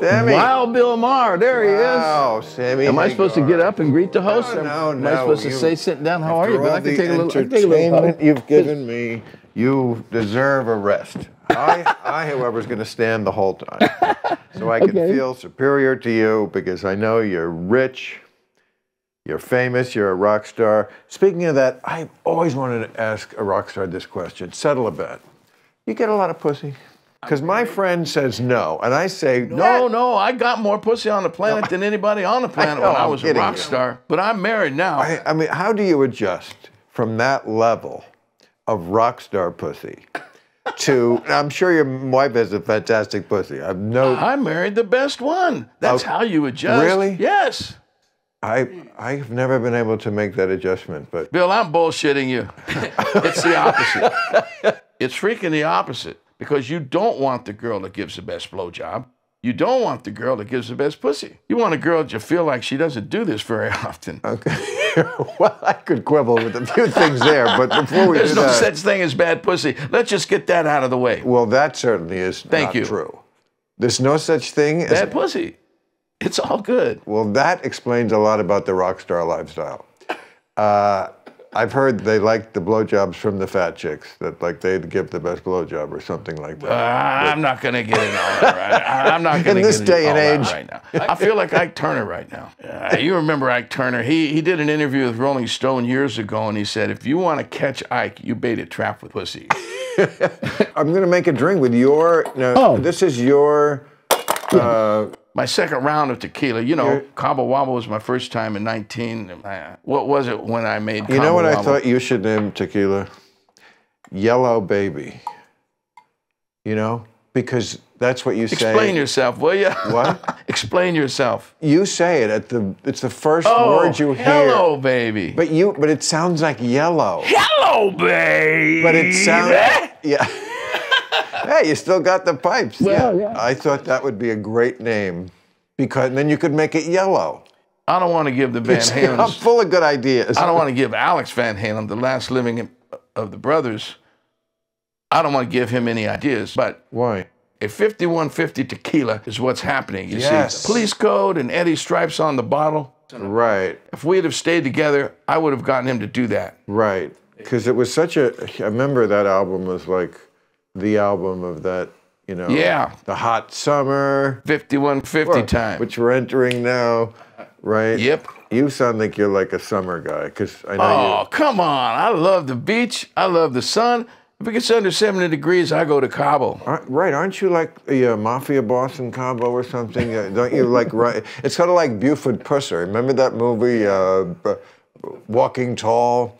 Sammy. Wild Bill Maher, there he is. Wow, Sammy. Am I supposed to get up and greet the host? No. Am I supposed to say, sitting down, how are you? But I can take a little. Entertainment you've given me, you deserve a rest. I, however, is going to stand the whole time, so I can feel superior to you because I know you're rich, you're famous, you're a rock star. Speaking of that, I've always wanted to ask a rock star this question. Settle a bet. You get a lot of pussy? Because my friend says no, and I say, no, I got more pussy on the planet than anybody on the planet when I was a rock star. But I'm married now. I mean, how do you adjust from that level of rock star pussy to, I'm sure your wife has a fantastic pussy. I married the best one. That's how you adjust. Really? Yes. I've never been able to make that adjustment, but. Bill, I'm bullshitting you. It's the opposite. It's freaking the opposite. Because you don't want the girl that gives the best blowjob. You don't want the girl that gives the best pussy. You want a girl that you feel like she doesn't do this very often. Okay. Well, I could quibble with a few things there, but before we There's no such thing as bad pussy. Let's just get that out of the way. Well, that certainly is not true. There's no such thing as bad pussy. It's all good. Well, that explains a lot about the rock star lifestyle. I've heard they like the blowjobs from the fat chicks, that like they'd give the best blowjob or something like that. I'm not going to get into all that right I'm not going to get into all that right now. I feel like Ike Turner right now. You remember Ike Turner? He did an interview with Rolling Stone years ago, and he said, if you want to catch Ike, you bait a trap with pussy. I'm going to make a drink with your, this is your... my second round of tequila. You know, Cabo Wabo was my first time in 19. What was it when I made Cabo You know what Wabo? I thought you should name tequila? Yellow Baby. You know? Because that's what you say. Explain yourself, will you? What? Explain yourself. You say it it's the first word you hear. Hello, baby. But it sounds like yellow. Hello, baby. But it sounds, yeah. Hey, you still got the pipes. Well, yeah. I thought that would be a great name because then you could make it yellow. I don't want to give the Van Halen. I'm full of good ideas. I don't want to give Alex Van Halen, the last living of the brothers, I don't want to give him any ideas. But why? A 5150 tequila is what's happening. You see, police code and Eddie Stripes on the bottle. Right. If we'd have stayed together, I would have gotten him to do that. Right. Because it was such a, I remember that album was like, the album of that, you know, the hot summer. 5150 time. Which we're entering now, right? Yep. You sound like you're like a summer guy, because I know Oh, come on. I love the beach. I love the sun. If it gets under 70 degrees, I go to Cabo. Right, aren't you like a mafia boss in Cabo or something? Don't you like, it's kind of like Buford Pusser. Remember that movie, Walking Tall?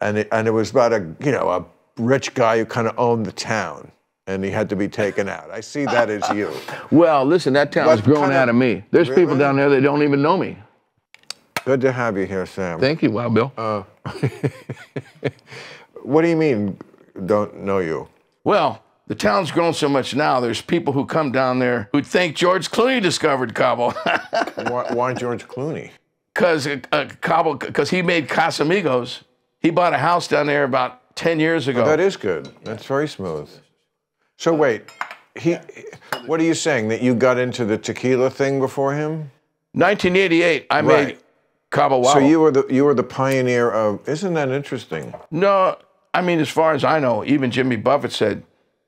And it was about a rich guy who kind of owned the town, and he had to be taken out. I see that as you. Well, listen, that town's grown out of me. There's people down there that don't even know me. Good to have you here, Sam. Thank you, Wild Bill. What do you mean, don't know you? Well, the town's grown so much now, there's people who come down there who think George Clooney discovered Cabo. Why George Clooney? Because he made Casamigos. He bought a house down there about 10 years ago. Oh, that is good. That's very smooth. So wait, what are you saying, that you got into the tequila thing before him? 1988, I made Cabo Wabo. So you were the pioneer of, isn't that interesting? No, I mean, as far as I know, even Jimmy Buffett said,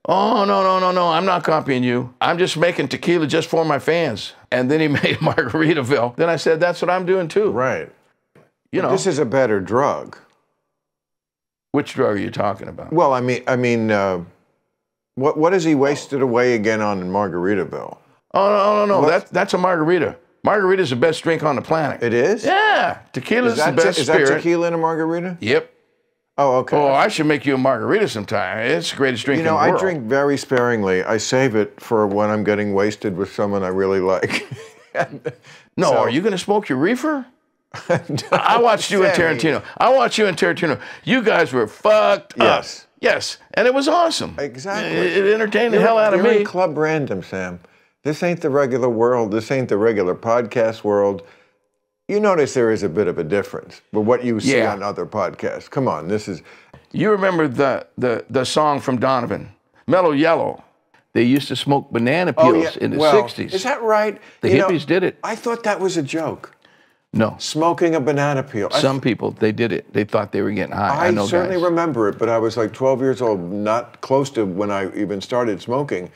oh, no, I'm not copying you. I'm just making tequila just for my fans. And then he made Margaritaville. Then I said, that's what I'm doing too. Right. You know. This is a better drug. Which drug are you talking about? Well, I mean, what has he wasted away again on in Margaritaville? Oh, no, that's a margarita. Margarita's the best drink on the planet. It is? Yeah, tequila's the best spirit. Is that tequila in a margarita? Yep. Oh, okay. Oh, I should make you a margarita sometime. It's the greatest drink in the world. I drink very sparingly. I save it for when I'm getting wasted with someone I really like. Are you going to smoke your reefer? I watched you and Tarantino. You guys were fucked up. Yes. And it was awesome. Exactly. It entertained the hell out of me. You're in Club Random, Sam. This ain't the regular world. This ain't the regular podcast world. You notice there is a bit of a difference with what you see on other podcasts. Come on, this is... You remember the song from Donovan, Mellow Yellow. They used to smoke banana peels in the 60s. Is that right? The hippies did it. I thought that was a joke. No. Smoking a banana peel. Some people, they did it. They thought they were getting high. I know certainly guys. remember it, but I was like 12 years old, not close to when I even started smoking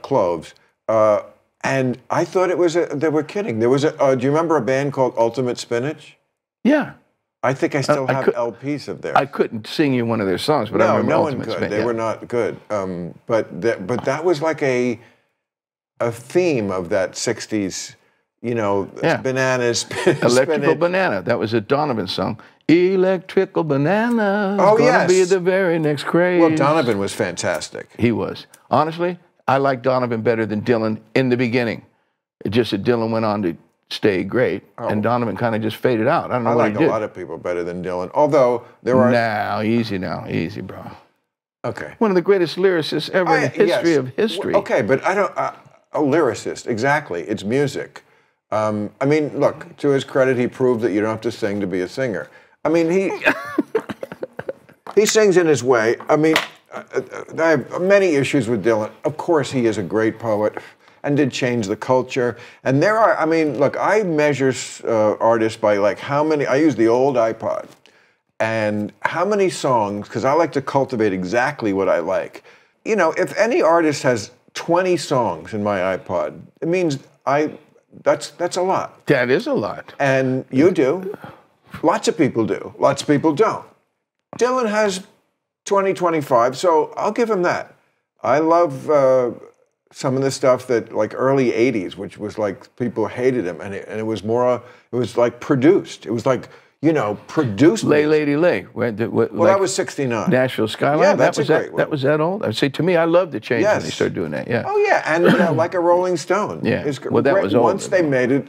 cloves. And I thought it was they were kidding. There was do you remember a band called Ultimate Spinach? Yeah. I think I still have LPs of theirs. I couldn't sing you one of their songs, but I remember no Ultimate one could. Spinach. They were not good. But that was like a theme of that 60s, bananas, Electrical Banana. That was a Donovan song. Electrical Banana. Oh, gonna be the very next craze. Well, Donovan was fantastic. He was. Honestly, I like Donovan better than Dylan in the beginning. It just that Dylan went on to stay great, and Donovan kind of just faded out. I don't know what he did. I like a lot of people better than Dylan, although there are... Now, easy now. Easy, bro. Okay. One of the greatest lyricists ever in the history of history. Okay, but I don't... a lyricist, exactly. It's music. I mean, look, to his credit, he proved that you don't have to sing to be a singer. I mean, he sings in his way. I mean, I have many issues with Dylan. Of course, he is a great poet and did change the culture. And there are, I mean, look, I measure artists by like how many, I use the old iPod, and how many songs, because I like to cultivate exactly what I like. You know, if any artist has 20 songs in my iPod, it means that's a lot. That is a lot. And you do. Lots of people do. Lots of people don't. Dylan has 20, 25, so I'll give him that. I love some of the stuff that, like, early 80s, which was like people hated him, and it was more, it was like produced. It was like, produced. Lay Lady Lay. Well, that was 69. Nashville Skyline. Yeah, that's a great one. That was that old? I'd say, to me, I love the change when they started doing that, yeah. Oh, yeah, and like a Rolling Stone. Yeah, well, that was old. Once they made it,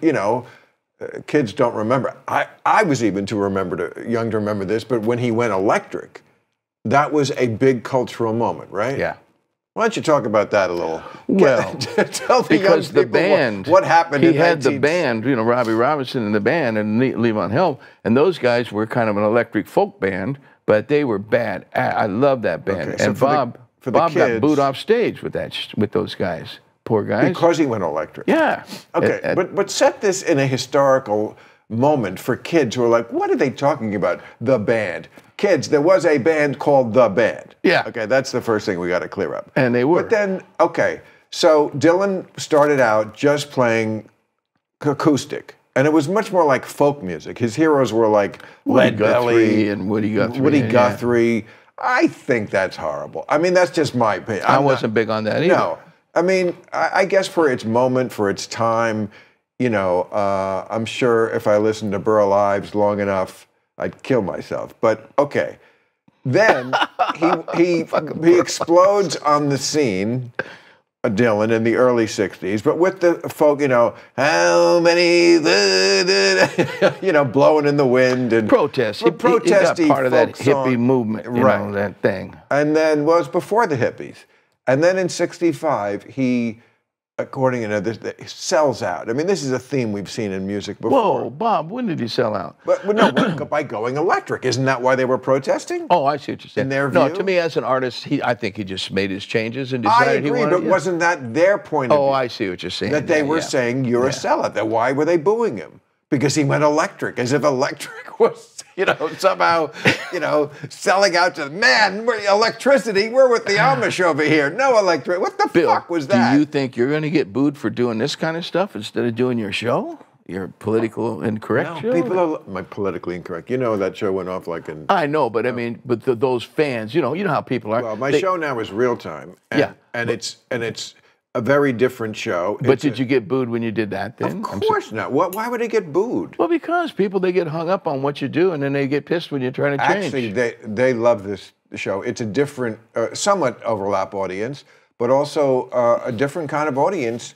kids don't remember. I was even young to remember this, but when he went electric, that was a big cultural moment, right? Yeah. Why don't you talk about that a little? Well, tell the because young the people band, what happened. He had the band, Robbie Robinson in the band, and Levon Helm, and those guys were kind of an electric folk band, but they were bad. I love that band. Okay, and Bob got booed off stage with those guys. Poor guys. Because he went electric. Yeah. Okay, but set this in a historical moment for kids who are like, what are they talking about? The band. Kids, there was a band called The Band. Yeah. Okay, that's the first thing we got to clear up. And they were. But then, okay, so Dylan started out just playing acoustic. And it was much more like folk music. His heroes were like Woody Guthrie and Woody Guthrie. Woody Guthrie. Yeah. I think that's horrible. I mean, that's just my opinion. I wasn't big on that either. No. I mean, I guess for its moment, for its time, I'm sure if I listened to Burl Ives long enough, I'd kill myself. But okay, then he explodes on the scene, Dylan, in the early '60s. But with the folk, how many, blowing in the wind and protest. He got part of that hippie movement, right? That thing. And then was before the hippies. And then in '65, he, according to this, sells out. I mean, this is a theme we've seen in music before. Whoa, Bob, when did he sell out? But no, by going electric. Isn't that why they were protesting? Oh, I see what you're saying. In their view? No, to me as an artist, I think he just made his changes and decided he wanted... I agree, but wasn't that their point of view? Oh, I see what you're saying. That they were saying, you're a sellout. Then why were they booing him? Because he went electric, as if electric was... somehow, selling out to, man, electricity, we're with the Amish over here. No electric. What the fuck was that? Do you think you're going to get booed for doing this kind of stuff instead of doing your show? Your political incorrect show? People are my politically incorrect. That show went off like in... I know, but I mean, but those fans, you know how people are. Well, my show now is real time. And it's a very different show. But did you get booed when you did that then? Of course not. Why would I get booed? Well, because people, they get hung up on what you do, and then they get pissed when you're trying to change. Actually, they love this show. It's a different, somewhat overlap audience, but also a different kind of audience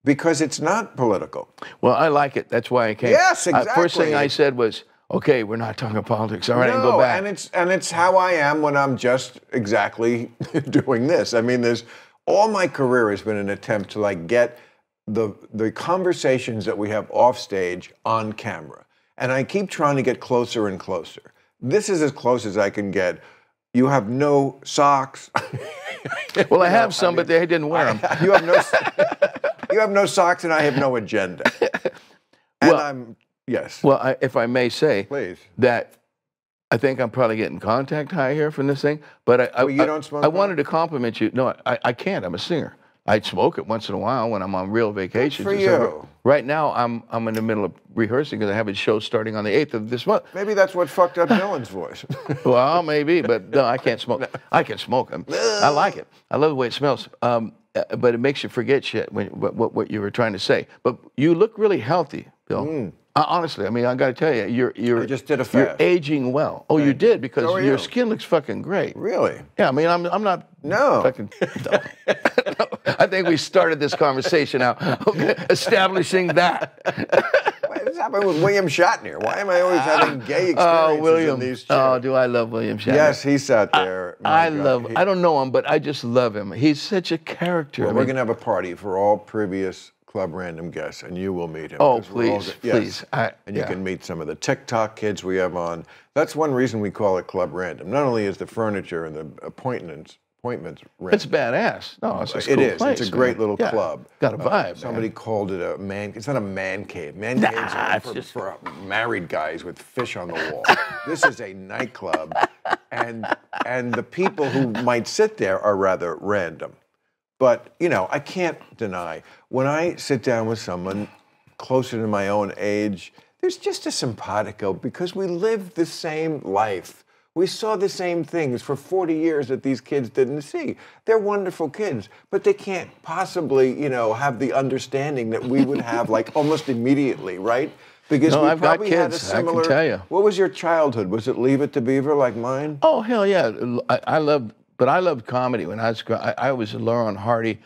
because it's not political. Well, I like it. That's why I came. Yes, exactly. First thing I said was, okay, we're not talking politics. All right, I can go back. And it's how I am when I'm just exactly doing this. I mean, all my career has been an attempt to get the conversations that we have off stage on camera. And I keep trying to get closer and closer. This is as close as I can get, You have no socks. Well, I have some, but they didn't wear them. You have no socks, and I have no agenda. And Well, yes. Well, if I may say, Please. that I think I'm probably getting contact high here from this thing, but you don't smoke I pot? wanted to compliment you. No, I can't. I'm a singer. I smoke it once in a while when I'm on real vacations. Good for you. Right now, I'm in the middle of rehearsing because I have a show starting on the 8th of this month. Maybe that's what fucked up Dylan's voice. Well, maybe, but no, I can't smoke. I can smoke them. I like it. I love the way it smells. But it makes you forget shit what you were trying to say. But you look really healthy, Bill. Honestly, I mean, I got to tell you, I just did a you're fast. aging well. Oh, you did, because So are your you. skin looks fucking great. Really? Yeah, I mean, I'm not. No. Fucking, no. I think we started this conversation out establishing that. What's happening with William Shatner? Why am I always having gay experiences in these chairs? Oh, do I love William Shatner? Yes, he sat there. I don't know him, but I just love him. He's such a character. Well, I we're mean, going to have a party for all previous Club Random guests, and you will meet him. Oh, 'cause we're all please, yes. please. And you can meet some of the TikTok kids we have on. That's one reason we call it Club Random. Not only is the furniture and the appointments random. It's badass. No, it's a cool It is. place, It's a great man. little Yeah. club. Got a vibe. Somebody man. called it a man. It's not a man cave. Man Nah, caves are it's just- for married guys with fish on the wall. This is a nightclub, and the people who might sit there are rather random. But you know, I can't deny when I sit down with someone closer to my own age, there's just a simpatico because we live the same life. We saw the same things for 40 years that these kids didn't see. They're wonderful kids, but they can't possibly, you know, have the understanding that we would have like almost immediately, right? Because No, we I've got probably had a kids, I can similar. tell you. What was your childhood? Was it Leave It to Beaver like mine? Oh hell yeah! I loved comedy when I was. I was Laurel and Hardy,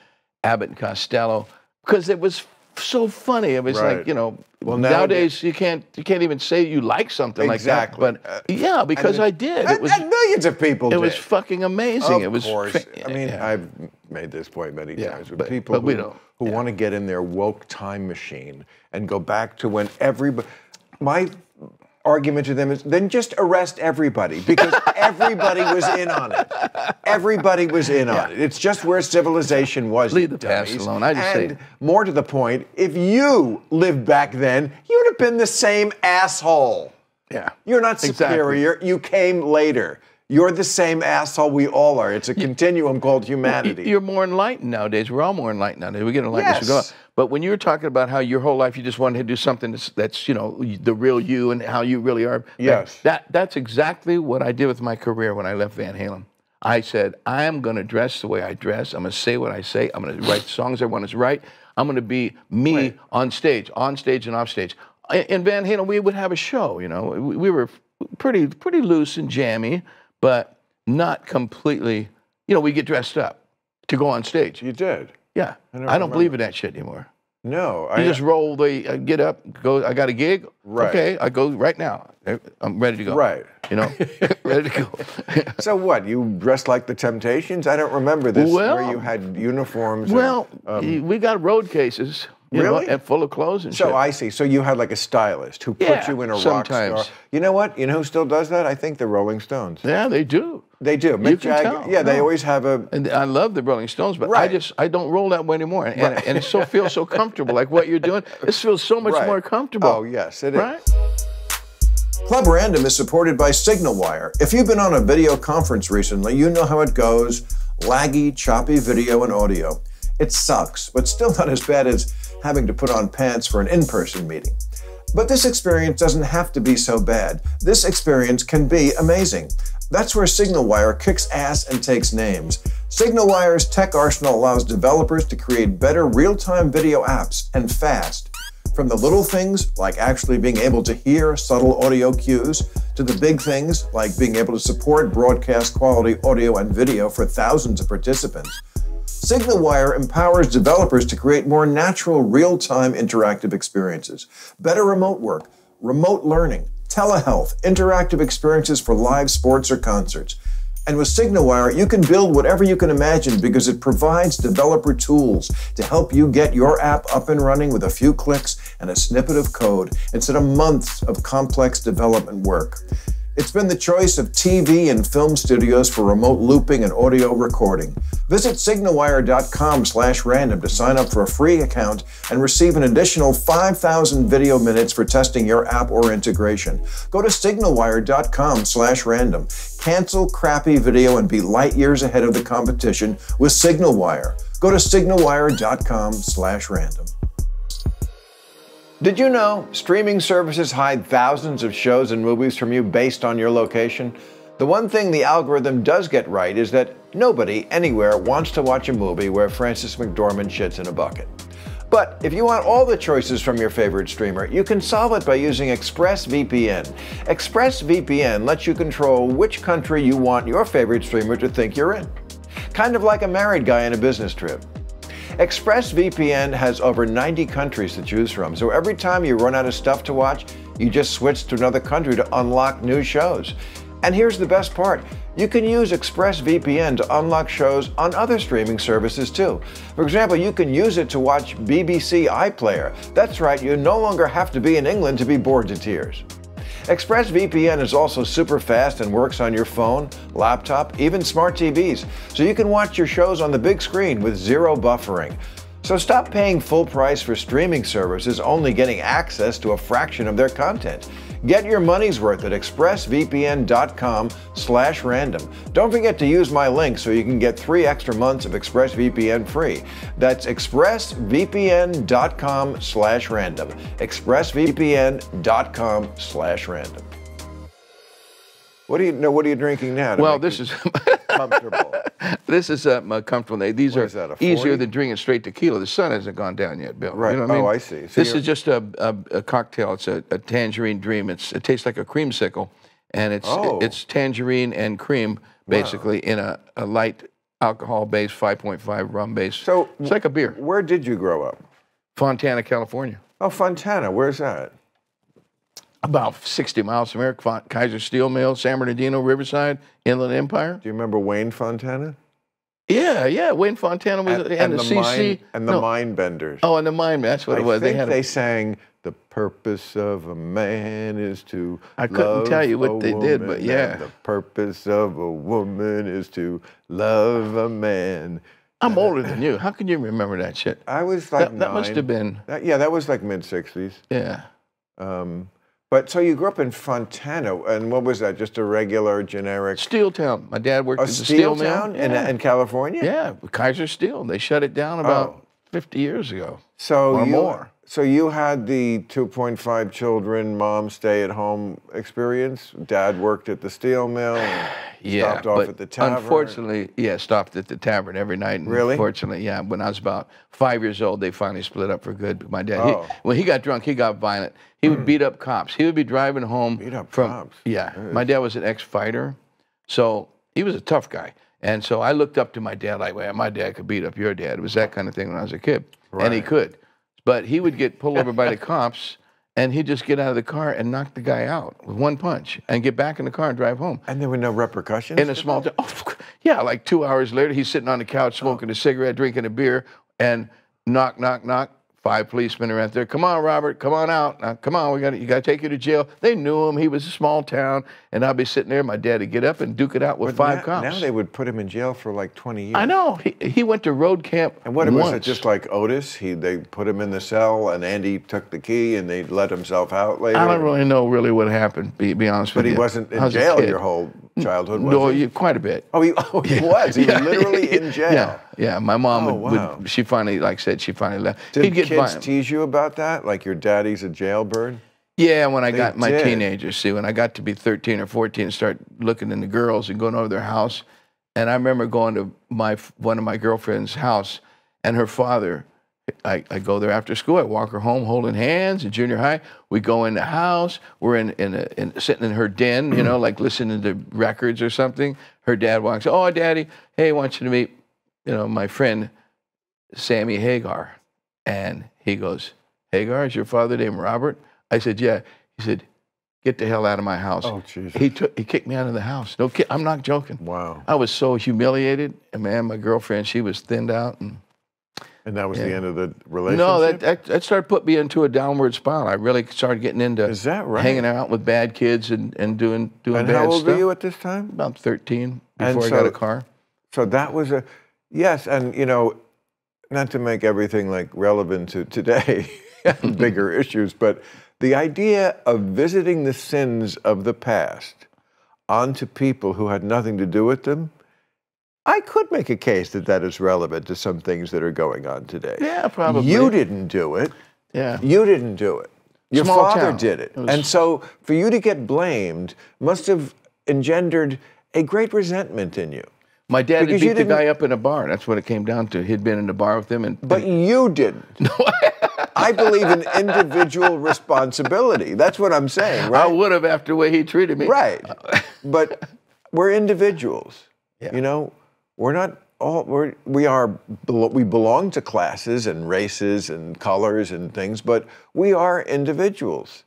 Abbott and Costello, because it was so funny. It was Right. like, you know. Well, nowadays you can't even say you like something Exactly. like that. But yeah, because I did. It was. And millions of people It did. was fucking amazing. Of It was. course. I mean, yeah. I've made this point many Yeah, times with but people we who don't. want to get in their woke time machine and go back to when everybody. My argument to them is then just arrest everybody because everybody was in on it. Everybody was in on it. It's just where civilization was. Leave the past dummies. alone. I just and say- more to the point, if you lived back then, you'd have been the same asshole. Yeah. You're not Exactly. superior. You came later. You're the same asshole we all are. It's a continuum called humanity. You're more enlightened nowadays. We're all more enlightened nowadays. We get enlightened as we go Yes. on. But when you were talking about how your whole life you just wanted to do something that's you know, the real you and how you really are. Yes. That's exactly what I did with my career when I left Van Halen. I said, I am going to dress the way I dress. I'm going to say what I say. I'm going to write songs I want to write. I'm going to be me on stage and off stage. In Van Halen, we would have a show. You know, we were pretty loose and jammy, but not completely. You know, we get dressed up to go on stage. You did. Yeah, I don't believe in that shit anymore. No. You just roll the get up, go. I got a gig. Right. Okay, I go right now. I'm ready to go. Right. You know, ready to go. So what? You dressed like the Temptations? I don't remember this. Well- where you had uniforms. Well, and, we got road cases. You Really? know, and full of clothes and shit. so I see. So you had like a stylist who put Yeah, you in a rock sometimes. star. You know what? You know who still does that? I think the Rolling Stones. Yeah, they do. They do. You Mick can Jagger. tell. Yeah, they No. always have a. And I love the Rolling Stones, but Right. I don't roll that way anymore. And it so feels so comfortable. Like what you're doing, this feels so much Right. more comfortable. Oh yes, it is. Right? Club Random is supported by SignalWire. If you've been on a video conference recently, you know how it goes. Laggy, choppy video and audio. It sucks, but still not as bad as having to put on pants for an in-person meeting. But this experience doesn't have to be so bad. This experience can be amazing. That's where SignalWire kicks ass and takes names. SignalWire's tech arsenal allows developers to create better real-time video apps and fast. From the little things, like actually being able to hear subtle audio cues, to the big things, like being able to support broadcast quality audio and video for thousands of participants. SignalWire empowers developers to create more natural, real-time interactive experiences, better remote work, remote learning, telehealth, interactive experiences for live sports or concerts. And with SignalWire, you can build whatever you can imagine because it provides developer tools to help you get your app up and running with a few clicks and a snippet of code instead of months of complex development work. It's been the choice of TV and film studios for remote looping and audio recording. Visit signalwire.com/random to sign up for a free account and receive an additional 5,000 video minutes for testing your app or integration. Go to signalwire.com/random. Cancel crappy video and be light years ahead of the competition with SignalWire. Go to signalwire.com/random. Did you know streaming services hide thousands of shows and movies from you based on your location? The one thing the algorithm does get right is that nobody anywhere wants to watch a movie where Frances McDormand shits in a bucket. But if you want all the choices from your favorite streamer, you can solve it by using ExpressVPN. ExpressVPN lets you control which country you want your favorite streamer to think you're in. Kind of like a married guy on a business trip. ExpressVPN has over 90 countries to choose from, so every time you run out of stuff to watch, you just switch to another country to unlock new shows. And here's the best part. You can use ExpressVPN to unlock shows on other streaming services too. For example, you can use it to watch BBC iPlayer. That's right, you no longer have to be in England to be bored to tears. ExpressVPN is also super fast and works on your phone, laptop, even smart TVs, so you can watch your shows on the big screen with zero buffering. So stop paying full price for streaming services, only getting access to a fraction of their content. Get your money's worth at expressvpn.com/random. Don't forget to use my link so you can get 3 extra months of ExpressVPN free. That's expressvpn.com/random. expressvpn.com/random. What are you drinking now? Well, this is comfortable. This is comfortable. These What are is that, a easier 40? than drinking straight tequila. The sun hasn't gone down yet, Bill. Right. You know what I mean? Oh, I see. So this is just a cocktail. It's a tangerine dream. It tastes like a creamsicle, and it's tangerine and cream basically in a light alcohol-based 5.5 rum base. So it's like a beer. Where did you grow up? Fontana, California. Oh, Fontana. Where's that? About 60 miles from here. Kaiser Steel Mill, San Bernardino, Riverside, Inland Empire. Do you remember Wayne Fontana? Yeah. Wayne Fontana was and the CC and the Mine Benders. Oh, and the Mine. That's what it was. I think they sang "The purpose of a man is to." I couldn't tell you what they did, but yeah. The purpose of a woman is to love a man. I'm older than you. How can you remember that shit? I was like that must have been. That was like mid-60s. Yeah. But so you grew up in Fontana, and what was that? Just a regular, generic steel town. My dad worked at the steel steel town mill in California. Yeah, Kaiser Steel. They shut it down about 50 years ago. Or more. So you had the 2.5 children, mom stay-at-home experience. Dad worked at the steel mill. And stopped off at the tavern. Unfortunately, stopped at the tavern every night. And really? Unfortunately, yeah. When I was about 5 years old, they finally split up for good. My dad, when he got drunk, he got violent. He would beat up cops. He would be driving home cops. Yeah. My dad was an ex-fighter, so he was a tough guy. And so I looked up to my dad like, well, my dad could beat up your dad. It was that kind of thing when I was a kid. Right. And he could. But he would get pulled over by the cops, and he'd just get out of the car and knock the guy out with one punch and get back in the car and drive home. And there were no repercussions? In a small town. Yeah, like 2 hours later, he's sitting on the couch smoking a cigarette, drinking a beer, and knock, knock, knock. 5 policemen are out there. Come on, Robert, come on out. Now, come on, you got to take you to jail. They knew him. He was a small town, and I'd be sitting there. My dad would get up and duke it out with 5 cops. Now they would put him in jail for like 20 years. I know. He went to road camp. And what was it? Just like Otis? They put him in the cell, and Andy took the key, and they let himself out later. I don't really know what happened. Be honest with you. But he wasn't in jail your whole childhood, was he? No, quite a bit. Oh, he was. He was literally in jail. Yeah. My mom she finally, like I said, she finally left. Did kids tease you about that? Like your daddy's a jailbird? Yeah, when I got my teenagers, see, when I got to be 13 or 14 and start looking into girls and going over their house. And I remember going to one of my girlfriend's house, and her father, I go there after school, I walk her home holding hands in junior high. We go in the house, we're sitting in her den, like listening to records or something. Her dad walks, oh, Daddy, hey, I want you to meet, my friend Sammy Hagar. And he goes, Hagar, is your father named Robert? I said, yeah. He said, get the hell out of my house. Oh, Jesus. He kicked me out of the house. No kid, I'm not joking. Wow. I was so humiliated. And man, my girlfriend, she was thinned out. And And that was the end of the relationship? No, that started putting me into a downward spiral. I really started getting into Is that right? hanging out with bad kids and doing bad stuff. And how old were you at this time? About 13, before I got a car. So that was yes, and you know, not to make everything like relevant to today, bigger issues, but the idea of visiting the sins of the past onto people who had nothing to do with them, I could make a case that that is relevant to some things that are going on today. Yeah, probably. You didn't do it. Yeah. You didn't do it. Your Small father town. did it. And so for you to get blamed must have engendered a great resentment in you. My dad Because had you beat the didn't- guy up in a bar. That's what it came down to. He'd been in the bar with him. But you didn't. I believe in individual responsibility. That's what I'm saying, right? I would have after the way he treated me. Right. But we're individuals. Yeah. You know, we're not all, we belong to classes and races and colors and things, but we are individuals.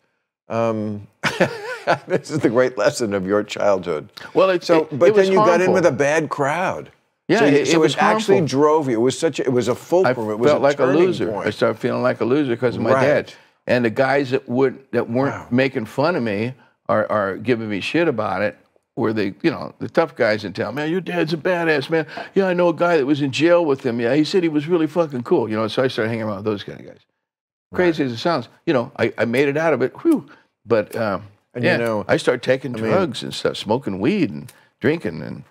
This is the great lesson of your childhood. Well, But it then was you got in harmful. with a bad crowd. Yeah, so, it was actually harmful. drove you. It was it was a fulcrum. I It was felt like a turning loser. point. I started feeling like a loser because of my Right. dad. And the guys that weren't Wow. making fun of me or giving me shit about it were the tough guys in town. Man, your dad's a badass, man. Yeah, I know a guy that was in jail with him. Yeah, he said he was really fucking cool. So I started hanging around with those kind of guys. Crazy as it sounds, I made it out of it. Whew. But I started taking drugs and stuff, smoking weed and drinking and.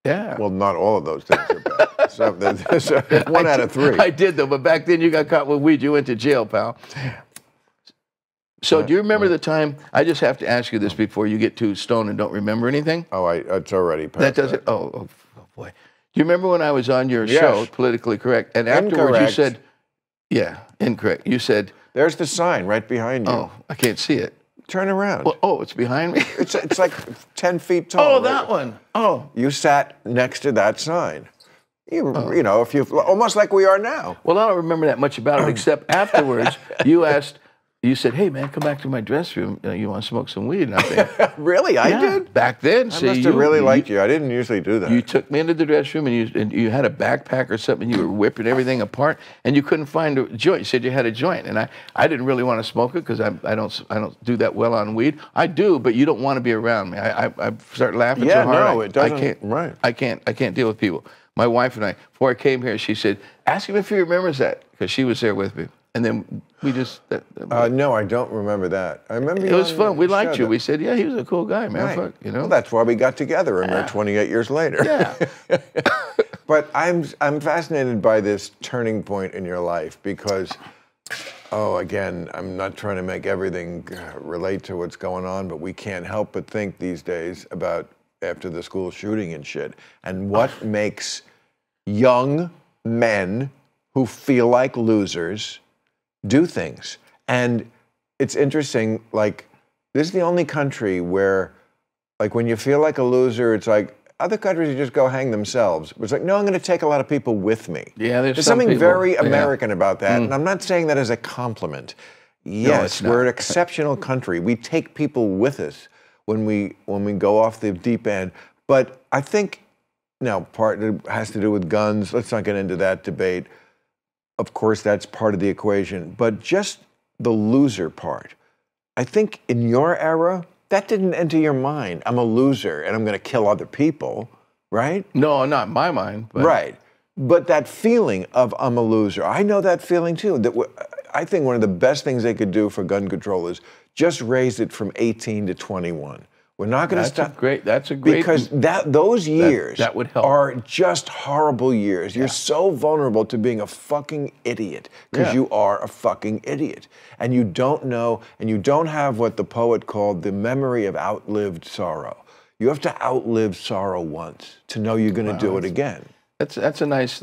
Yeah. Well, not all of those things are bad. so one out of three. I did, though. But back then, you got caught with weed. You went to jail, pal. So do you remember the time? I just have to ask you this before you get too stoned and don't remember anything. Oh, it's already past That doesn't. Oh, boy. Do you remember when I was on your show, Politically Correct, and afterwards you Incorrect. said, "Yeah, incorrect." You said, There's the sign right behind you. "Oh, I can't see it." Turn around. Well, it's behind me. It's like 10 feet tall. Oh, that one. Oh. You sat next to that sign. You know, if you almost like we are now. Well, I don't remember that much about it, except afterwards you said, "Hey, man, come back to my dressing room. You want to smoke some weed?" And I think, Really? I did? Back then, I must have really liked you. I didn't usually do that. You took me into the dressing room and you had a backpack or something. You were whipping everything apart, and you couldn't find a joint. You said you had a joint, and I didn't really want to smoke it because I don't do that well on weed. I do, but you don't want to be around me. I start laughing so hard. It doesn't. I can't. Right. I can't deal with people. My wife and I, before I came here, she said, "Ask him if he remembers that," because she was there with me. And then we just. No, I don't remember that. I remember. It was fun. We liked you. We said, "Yeah, he was a cool guy, man." Right. Fuck, Well, that's why we got together, and we're 28 years later. Yeah. But I'm fascinated by this turning point in your life because, again, I'm not trying to make everything relate to what's going on, but we can't help but think these days about after the school shooting and shit, and what makes young men who feel like losers do things. And it's interesting, like, this is the only country where, like, when you feel like a loser, it's like, other countries you just go hang themselves. It's like, no, I'm going to take a lot of people with me. Yeah, there's some something people, very American about that, and I'm not saying that as a compliment. Yes, it's not. we're an exceptional country. We take people with us when we go off the deep end. But I think, part it has to do with guns. Let's not get into that debate. Of course, that's part of the equation. But just the loser part, I think in your era, that didn't enter your mind. I'm a loser and I'm going to kill other people, right? No, not in my mind. But. Right. But that feeling of I'm a loser, I know that feeling too. I think one of the best things they could do for gun control is just raise it from 18 to 21. We're not going to stop. That's a great. Because those years that would help. are just horrible years. You're so vulnerable to being a fucking idiot because you are a fucking idiot. And you don't know, and you don't have what the poet called the memory of outlived sorrow. You have to outlive sorrow once to know you're going to do it again. That's a nice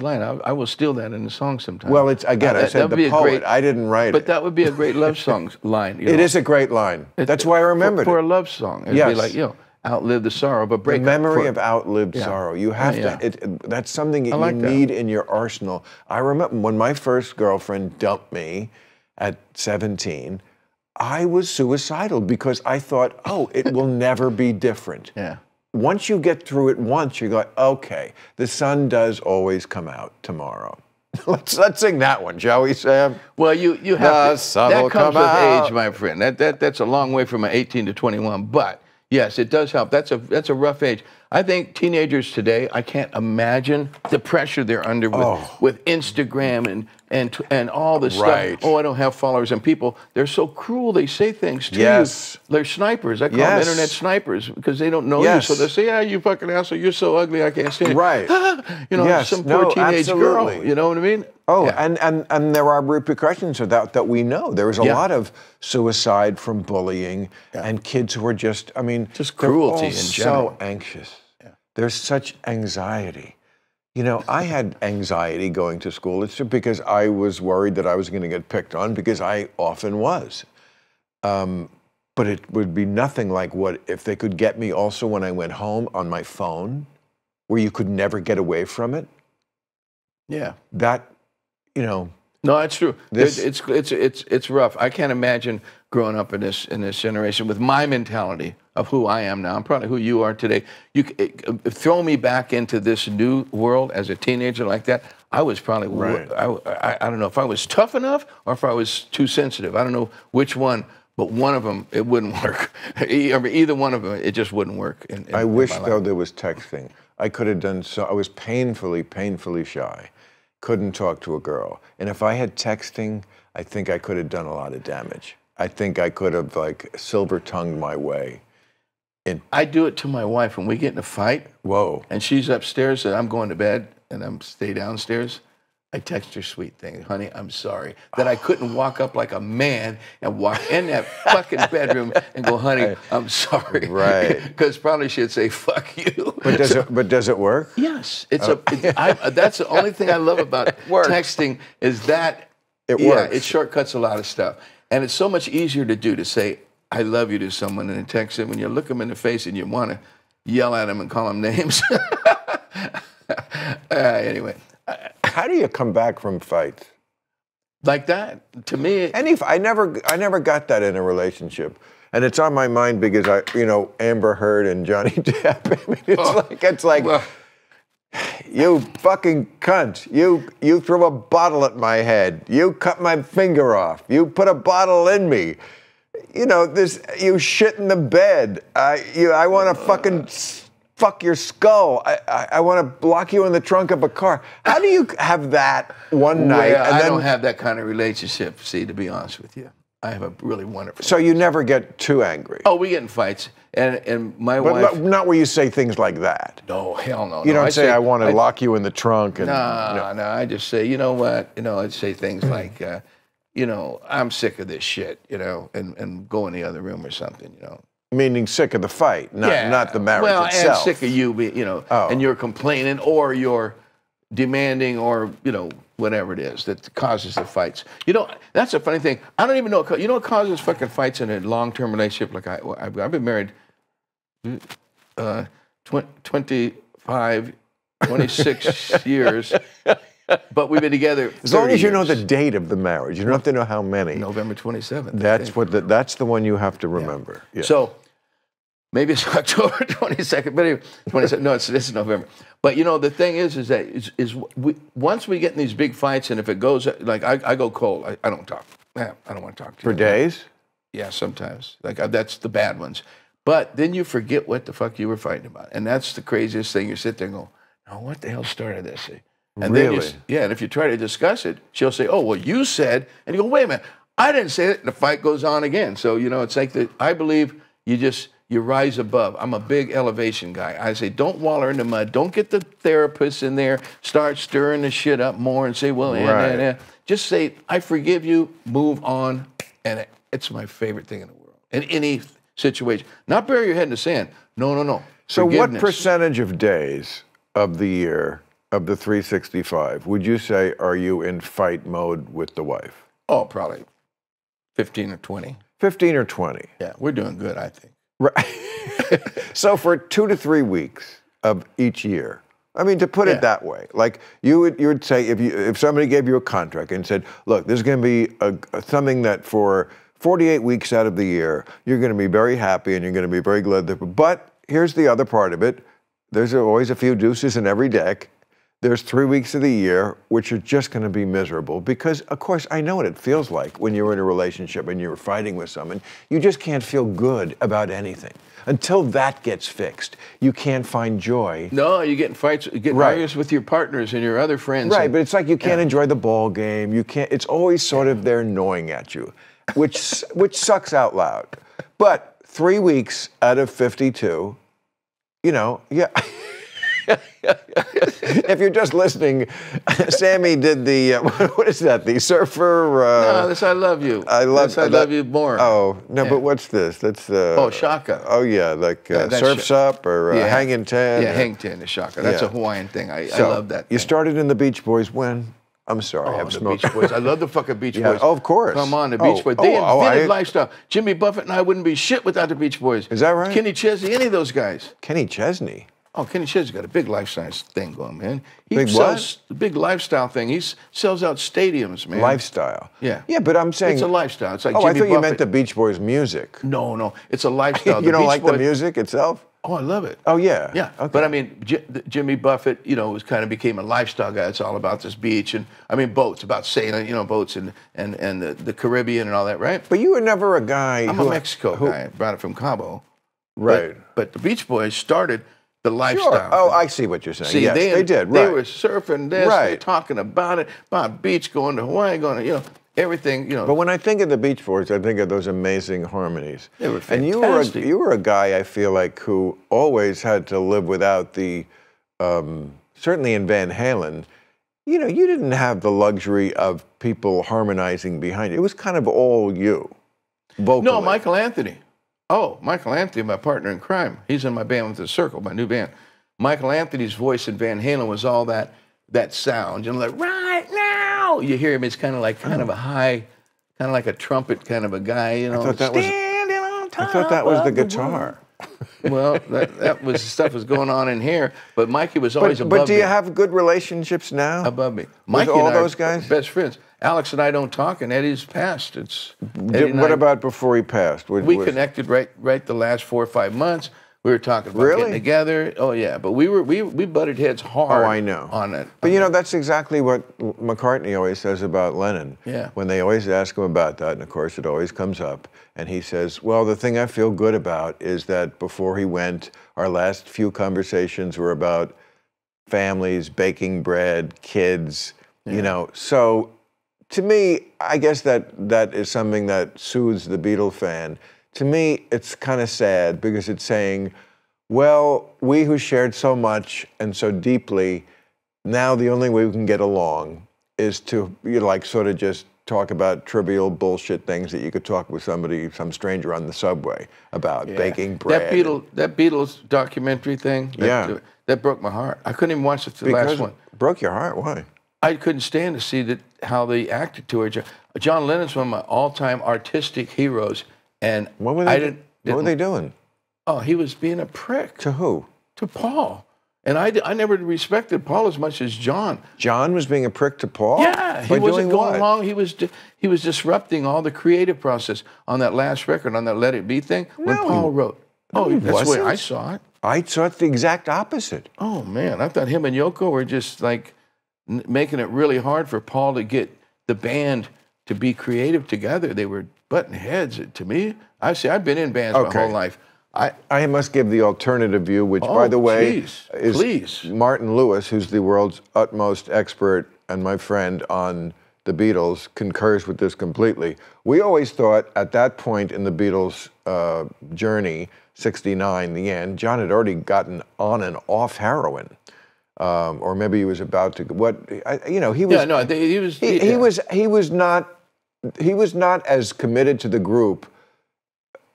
line. I will steal that in the song sometime. Well, it's again, I said the poet. I didn't write it. But that would be a great love song line. It is a great line. That's why I remembered for it. a love song. It'd be like, outlive the sorrow, but break the memory for, of outlived sorrow. You have to. That's something that you need in your arsenal. I remember when my first girlfriend dumped me at 17. I was suicidal because I thought, it will never be different. Yeah. Once you get through it once, you go, okay, the sun does always come out tomorrow. Let's sing that one, shall we, Sam? Well, you have to, that comes with out. age, my friend. That's a long way from an 18 to 21, but yes, it does help. That's a rough age. I think teenagers today, I can't imagine the pressure they're under with Instagram and all this stuff. Oh, I don't have followers, and people, they're so cruel. They say things to you. They're snipers. I call them internet snipers because they don't know you. So they say, "Yeah, you fucking asshole. You're so ugly. I can't stand it." Right. You know, some poor teenage girl. You know what I mean? Oh, and there are repercussions of that we know. There was a lot of suicide from bullying and kids who are just cruelty in general. So anxious. There's such anxiety. You know, I had anxiety going to school. It's because I was worried that I was going to get picked on, because I often was. But it would be nothing like what if they could get me also when I went home on my phone, where you could never get away from it. Yeah. That, you know. No, it's true. It's rough. I can't imagine growing up in this generation with my mentality of who I am now. I'm probably who you are today. You throw me back into this new world as a teenager like that. I was probably I don't know if I was tough enough or if I was too sensitive. I don't know which one, but one of them it wouldn't work. Either one of them, it just wouldn't work. I wish though there was texting. I could have done so. I was painfully shy. Couldn't talk to a girl. And if I had texting, I think I could have done a lot of damage. I think I could have like silver-tongued my way. I do it to my wife when we get in a fight. Whoa. And she's upstairs and I'm going to bed and I'm stay downstairs. I text her sweet thing, honey, I'm sorry that I couldn't walk up like a man and walk in that fucking bedroom and go, honey, I'm sorry. Right. Because probably she'd say, fuck you. But does it work? Yes. That's the only thing I love about texting is that it works. It shortcuts a lot of stuff. And it's so much easier to do to say, I love you to someone and then text them when you look them in the face and you want to yell at them and call them names. Anyway. How do you come back from fights? Like that? To me, I never got that in a relationship, and it's on my mind because Amber Heard and Johnny Depp. I mean, it's like, you fucking cunt! You threw a bottle at my head. You cut my finger off. You put a bottle in me. You know You shit in the bed. I want to fucking fuck your skull. I want to lock you in the trunk of a car. How do you have that one night? Well, I don't have that kind of relationship, see, to be honest with you. I have a really wonderful So you never get too angry? Oh, we get in fights. And my wife... Not where you say things like that. No, hell no. You don't say, I want to lock you in the trunk. And, no, I just say, you know what? I'd say things like, I'm sick of this shit, and go in the other room or something, Meaning sick of the fight, not the marriage itself. Well, and sick of you, and you're complaining or you're demanding or, whatever it is that causes the fights. That's a funny thing. I don't even know. What causes fucking fights in a long-term relationship? Like I've been married 26 years, but we've been together 30 As long as you years. know the date of the marriage. You don't have to know how many. November 27th. That's the one you have to remember. Yeah. Yes. So maybe it's October 22nd, but anyway, 22nd. No, it's November. But the thing is that once we get in these big fights, and if it goes like I go cold, I don't talk. I don't want to talk to you. For days? Yeah, sometimes. That's the bad ones. But then you forget what the fuck you were fighting about, and that's the craziest thing. You sit there and go, "No, what the hell started this?" And really? Then and if you try to discuss it, she'll say, "Oh, well, you said," and you go, "Wait a minute, I didn't say it." And the fight goes on again. So it's like I believe you rise above. I'm a big elevation guy. I say, don't waller in the mud. Don't get the therapist in there. Start stirring the shit up more and say, well, just say, I forgive you. Move on, and it's my favorite thing in the world. In any situation, not bury your head in the sand. No. So, what percentage of days of the year, of the 365, would you say are you in fight mode with the wife? Oh, probably 15 or 20. 15 or 20. Yeah, we're doing good, I think. Right. So for 2 to 3 weeks of each year, I mean, to put it that way, like you would say if somebody gave you a contract and said, look, there's going to be something that for 48 weeks out of the year, you're going to be very happy and you're going to be very glad. But here's the other part of it. There's always a few deuces in every deck. there's 3 weeks of the year which are just going to be miserable because, of course, I know what it feels like when you're in a relationship and you're fighting with someone. You just can't feel good about anything. Until that gets fixed, you can't find joy. No, you get in fights, you get arguments with your partners and your other friends. Right, but it's like you can't enjoy the ball game. You can't. It's always sort of they're gnawing at you, which sucks out loud. But 3 weeks out of 52, you know, yeah. If you're just listening, Sammy did the, what is that, the surfer? No, this I Love You. I Love You more. Oh, no, but what's this? That's Shaka. Oh, yeah, like Surf's Up or Hangin' 10. Yeah, Hang 10 is Shaka. That's a Hawaiian thing. I love that You thing. started in the Beach Boys when? I'm sorry, the Beach Boys. I love the fucking Beach Boys. Oh, of course. Come on, the Beach Boys. They invented lifestyle. Jimmy Buffett and I wouldn't be shit without the Beach Boys. Is that right? Kenny Chesney, any of those guys. Kenny Chesney? Oh, Kenny Chesney's got a big lifestyle thing going, man. He Big sells a big lifestyle thing. He sells out stadiums, man. Lifestyle. Yeah. Yeah, but I'm saying it's a lifestyle. It's like I Jimmy thought you Buffett. meant the Beach Boys music. No, it's a lifestyle. You don't like the music itself? Oh, I love it. Oh, yeah. Yeah. Okay. But I mean, Jimmy Buffett, became a lifestyle guy. It's all about this beach and boats, about sailing, boats and the Caribbean and all that, right? But you were never a guy I'm a Mexico guy. I brought it from Cabo. Right. But the Beach Boys started the lifestyle. Sure. Oh, I see what you're saying. See, yes, they did. Right. They were surfing this, right. talking about it, about beach, going to Hawaii, going to, everything, But when I think of the Beach Boys, I think of those amazing harmonies. They were And fantastic. you were a guy, I feel like, who always had to live without the, certainly in Van Halen, you didn't have the luxury of people harmonizing behind you. It was kind of all you, vocally. No, Michael Anthony. Oh, Michael Anthony, my partner in crime. He's in my band with The Circle, my new band. Michael Anthony's voice in Van Halen was all that sound. Like, right now! You hear him, it's kind of a high, kind of like a trumpet kind of a guy, I thought that was the guitar. Well, that was stuff was going on in here, but Mikey was always above me. But do you have good relationships now? Above me. Mikey with all those guys? Best friends. Alex and I don't talk, and Eddie's passed. What about before he passed? We connected right the last 4 or 5 months. We were talking about getting together. Oh yeah, but we butted heads hard. Oh, I know. On it. But that's exactly what McCartney always says about Lennon. Yeah. When they always ask him about that, and of course it always comes up, and he says, "Well, the thing I feel good about is that before he went, our last few conversations were about families, baking bread, kids. So." To me, I guess that is something that soothes the Beatle fan. To me, it's kind of sad because it's saying, well, we who shared so much and so deeply, now the only way we can get along is to sort of just talk about trivial bullshit things that you could talk with some stranger on the subway about, baking bread. That Beatles documentary thing, that broke my heart. I couldn't even watch the last one. Broke your heart? Why? I couldn't stand to see how they acted to her. John Lennon's one of my all-time artistic heroes, and what were they doing? Oh, he was being a prick. To who? To Paul. And I never respected Paul as much as John. John was being a prick to Paul? Yeah, he wasn't going along. He was disrupting all the creative process on that last record, on that Let It Be thing, when Paul wrote. Oh, that's the way I saw it. I saw it the exact opposite. Oh, man. I thought him and Yoko were just like making it really hard for Paul to get the band to be creative together. They were butting heads. To me, I've been in bands my whole life. I must give the alternative view, which, by the way, is Martin Lewis, who's the world's utmost expert and my friend on the Beatles, concurs with this completely. We always thought at that point in the Beatles' journey, 1969, the end, John had already gotten on and off heroin. Or maybe he was about to. He was not as committed to the group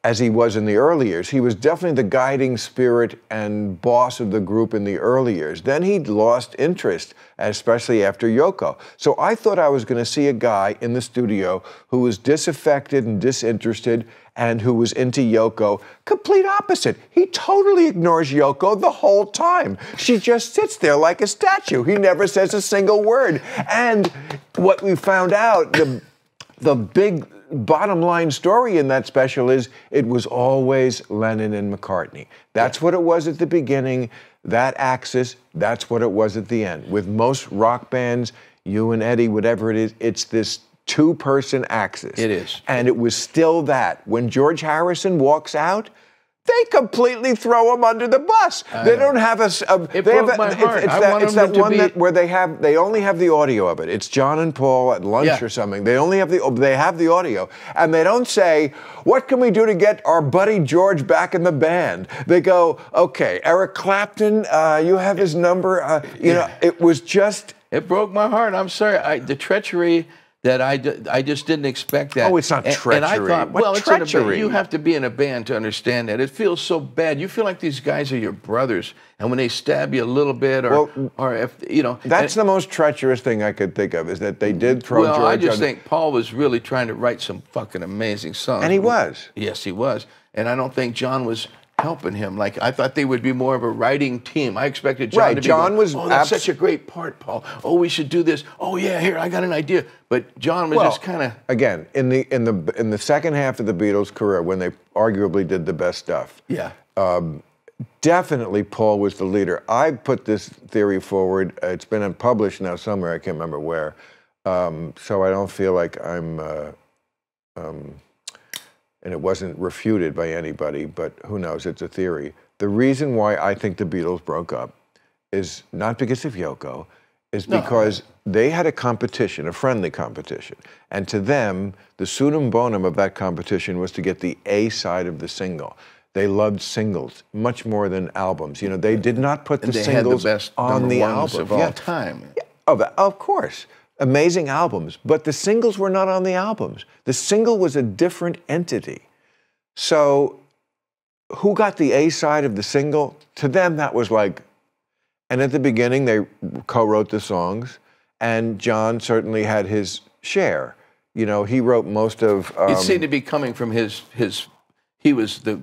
as he was in the early years. He was definitely the guiding spirit and boss of the group in the early years. Then he lost interest, especially after Yoko. So I thought I was going to see a guy in the studio who was disaffected and disinterested and who was into Yoko. Complete opposite. He totally ignores Yoko the whole time. She just sits there like a statue. He never says a single word. And what we found out, the big bottom line story in that special is it was always Lennon and McCartney. That's what it was at the beginning. That axis, that's what it was at the end. With most rock bands, you and Eddie, whatever it is, it's this two-person axis. It is. And it was still that. When George Harrison walks out, they completely throw him under the bus. They don't have a. It broke my heart. It's that one where they only have the audio of it. It's John and Paul at lunch or something. They only have the audio, and they don't say, "What can we do to get our buddy George back in the band?" They go, "Okay, Eric Clapton, you have his number." You know, it was just. It broke my heart. I'm sorry. The treachery. That I just didn't expect that. Oh, it's not treachery. And I thought, well, what it's in a treachery? band. You have to be in a band to understand that. It feels so bad. You feel like these guys are your brothers, and when they stab you a little bit, or if you know, that's the most treacherous thing I could think of is that they did throw George. Well, I just think Paul was really trying to write some fucking amazing songs, and he was. Yes, he was, and I don't think John was helping him. Like, I thought they would be more of a writing team. I expected John to be oh, that's such a great part, Paul. Oh, we should do this. Oh yeah, here, I got an idea. But John was just kind of again in the second half of the Beatles' career when they arguably did the best stuff. Yeah. Definitely Paul was the leader. I put this theory forward. It's been unpublished now somewhere, I can't remember where. So I don't feel like I'm and it wasn't refuted by anybody, but who knows, it's a theory. The reason why I think the Beatles broke up is not because of Yoko, is because they had a competition, a friendly competition. And to them, the summum bonum of that competition was to get the A side of the single. They loved singles much more than albums. You know, they did not put the singles on the album of all time. Yeah, of course. Amazing albums, but the singles were not on the albums. The single was a different entity. So who got the A side of the single? To them, that was like, and at the beginning, they co-wrote the songs, and John certainly had his share. You know, he wrote most of. It seemed to be coming from his. He was the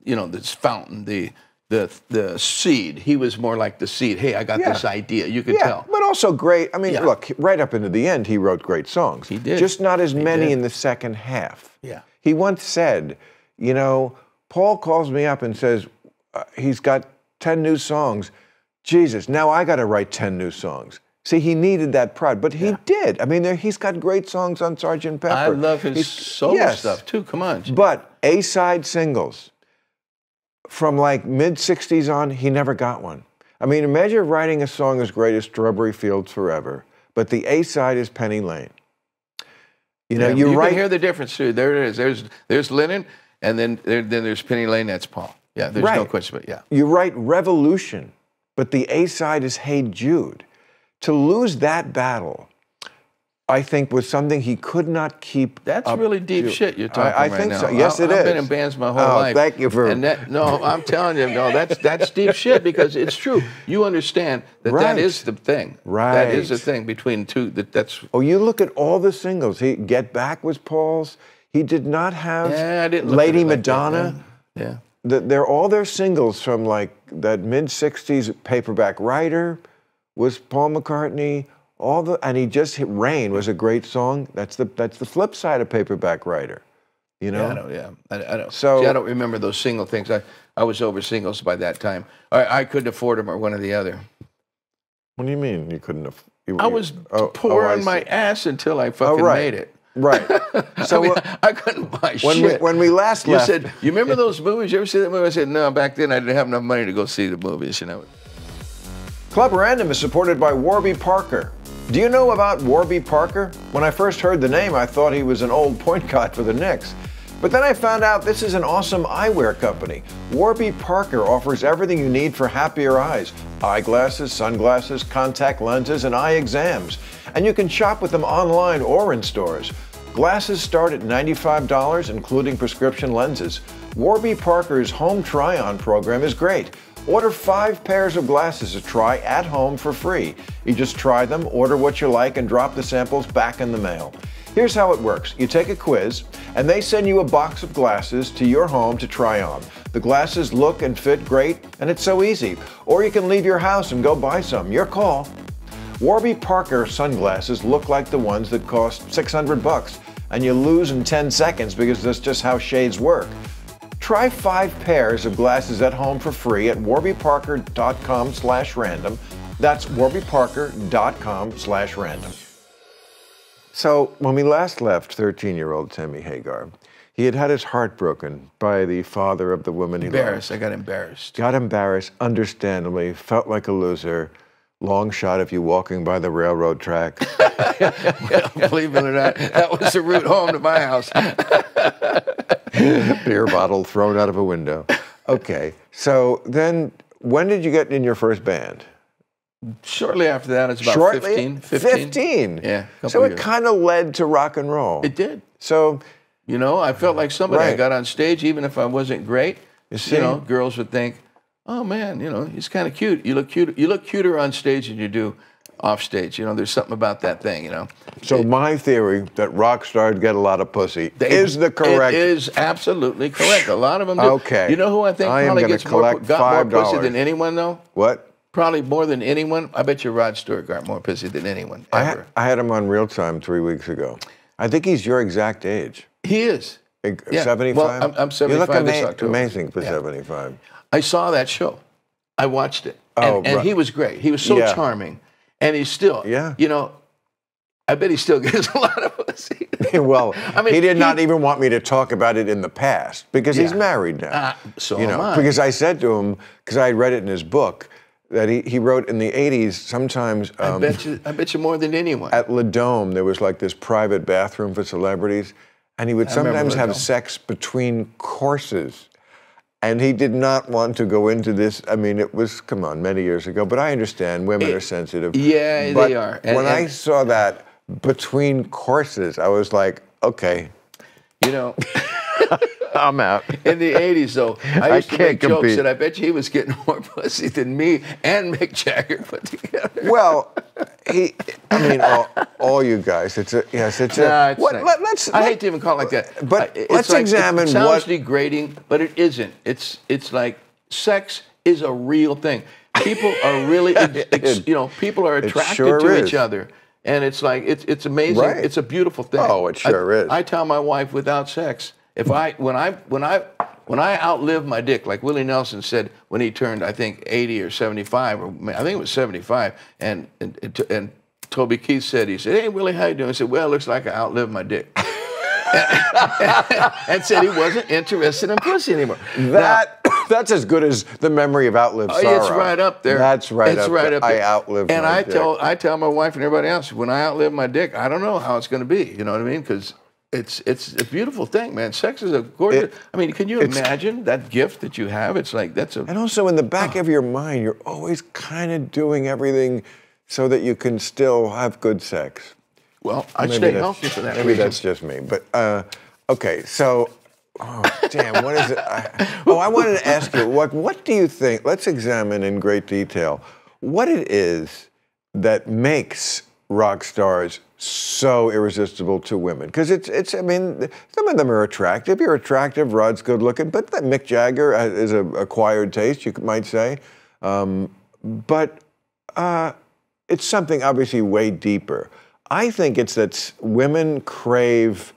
you know, this fountain, the seed. He was more like the seed. Hey, I got this idea. You could tell. But also great. I mean, look, right up into the end, he wrote great songs. He did. Just not as many in the second half. Yeah. He once said, you know, Paul calls me up and says, he's got 10 new songs. Jesus, now I got to write 10 new songs. See, he needed that pride, but he did. I mean, he's got great songs on Sgt. Pepper. I love his solo stuff, too. Come on. But A-side singles, from like mid-'60s on, he never got one. I mean, imagine writing a song as great as Strawberry Fields Forever, but the A-side is Penny Lane. You know, you can hear the difference, too. There it is. There's Lennon, and then there's Penny Lane, that's Paul. Yeah, there's no question, but You write Revolution, but the A-side is Hey Jude. To lose that battle, I think, was something he could not keep. That's really deep shit you're talking right now. I think so. Yes, it is. I've been in bands my whole life. Thank you for. No, I'm telling you, that's deep shit because it's true. You understand that is the thing. Right. That is the thing between two. That's. Oh, you look at all the singles. Get Back was Paul's. He did not have Lady Madonna. Yeah. They're all their singles from like that mid-'60s Paperback Writer was Paul McCartney. And he just hit Rain was a great song. That's the flip side of Paperback Writer, you know. I don't. So see, I don't remember those single things. I was over singles by that time. I couldn't afford them or one or the other. What do you mean you couldn't afford? I was pouring my ass until I fucking made it. Right. So I mean, I couldn't buy shit. When we last left, you said, you remember those movies? You ever see that movie? I said, no. Back then, I didn't have enough money to go see the movies. You know. Club Random is supported by Warby Parker. Do you know about Warby Parker? When I first heard the name, I thought he was an old point guard for the Knicks. But then I found out this is an awesome eyewear company. Warby Parker offers everything you need for happier eyes. Eyeglasses, sunglasses, contact lenses, and eye exams. And you can shop with them online or in stores. Glasses start at $95, including prescription lenses. Warby Parker's home try-on program is great. Order 5 pairs of glasses to try at home for free. You just try them, order what you like, and drop the samples back in the mail. Here's how it works. You take a quiz, and they send you a box of glasses to your home to try on. The glasses look and fit great, and it's so easy. Or you can leave your house and go buy some. Your call. Warby Parker sunglasses look like the ones that cost $600, and you lose in 10 seconds because that's just how shades work. Try 5 pairs of glasses at home for free at warbyparker.com/random. That's warbyparker.com/random. So when we last left 13-year-old Sammy Hagar, he had his heart broken by the father of the woman he loved. I got embarrassed. Got embarrassed, understandably, felt like a loser. Long shot of you walking by the railroad track. Well, believe it or not, that was the route home to my house. Beer bottle thrown out of a window. Okay, so then when did you get in your first band? Shortly after that, it's about 15. 15? Yeah. So it kind of led to rock and roll. It did. So, you know, I felt like somebody. Right. I got on stage, even if I wasn't great. You see? You know, girls would think, "Oh man, you know, he's kind of cute. You look cute. You look cuter on stage than you do off stage. You know, there's something about that thing. You know." So my theory that rock stars get a lot of pussy is the correct. It is absolutely correct. A lot of them do. Okay. You know who I think I am probably gonna gets more collect got more pussy $5. than anyone though? What? Probably more than anyone. I bet you Rod Stewart got more pussy than anyone ever. I had him on Real Time 3 weeks ago. I think he's your exact age. He is. 75? Well, I'm 75 You look this October. amazing for 75. I saw that show. I watched it. And right. he was great. He was so charming. And he's still, you know, I bet he still gets a lot of pussy. Well, I mean, he did not even want me to talk about it in the past because he's married now. So you know, am I. because I said to him, because I read it in his book, that he wrote in the 80s sometimes. I bet you more than anyone. At Le Dome, there was like this private bathroom for celebrities, and he would sometimes have sex between courses. And he did not want to go into this. I mean, it was, come on, many years ago, but I understand women are sensitive. Yeah, but they are. When I saw that between courses, I was like, okay. You know. I'm out. In the 80s, though, I used to make jokes compete. that I bet you he was getting more pussy than me and Mick Jagger put together. Well, I mean, all you guys. It's a Let's. I hate to even call it like that. But let's examine it sounds degrading, but it isn't. It's like sex is a real thing. People are really, you know, people are attracted to each other. And it's like, it's amazing. Right. It's a beautiful thing. Oh, it sure is. I tell my wife, without sex, when I outlive my dick, like Willie Nelson said when he turned, I think 80 or 75, or I think it was 75, and Toby Keith said, he said, "Hey Willie, how you doing?" I said, "Well, it looks like I outlived my dick." and said he wasn't interested in pussy anymore. That's as good as the memory of outlived sorrow. It's right up there. That's right up there. I outlived and my dick. I tell my wife and everybody else, when I outlive my dick, I don't know how it's going to be. You know what I mean? Because it's a beautiful thing, man. Sex is a gorgeous. I mean, can you imagine that gift that you have? It's like And also in the back of your mind, you're always kind of doing everything so that you can still have good sex. Well, I'd stay healthy for that. Maybe that's just me. But okay, so damn, what is it? I wanted to ask you, what do you think? Let's examine in great detail what it is that makes rock stars so irresistible to women. Because I mean, some of them are attractive. You're attractive, Rod's good looking, but Mick Jagger is an acquired taste, you might say. But it's something obviously way deeper. I think it's that women crave,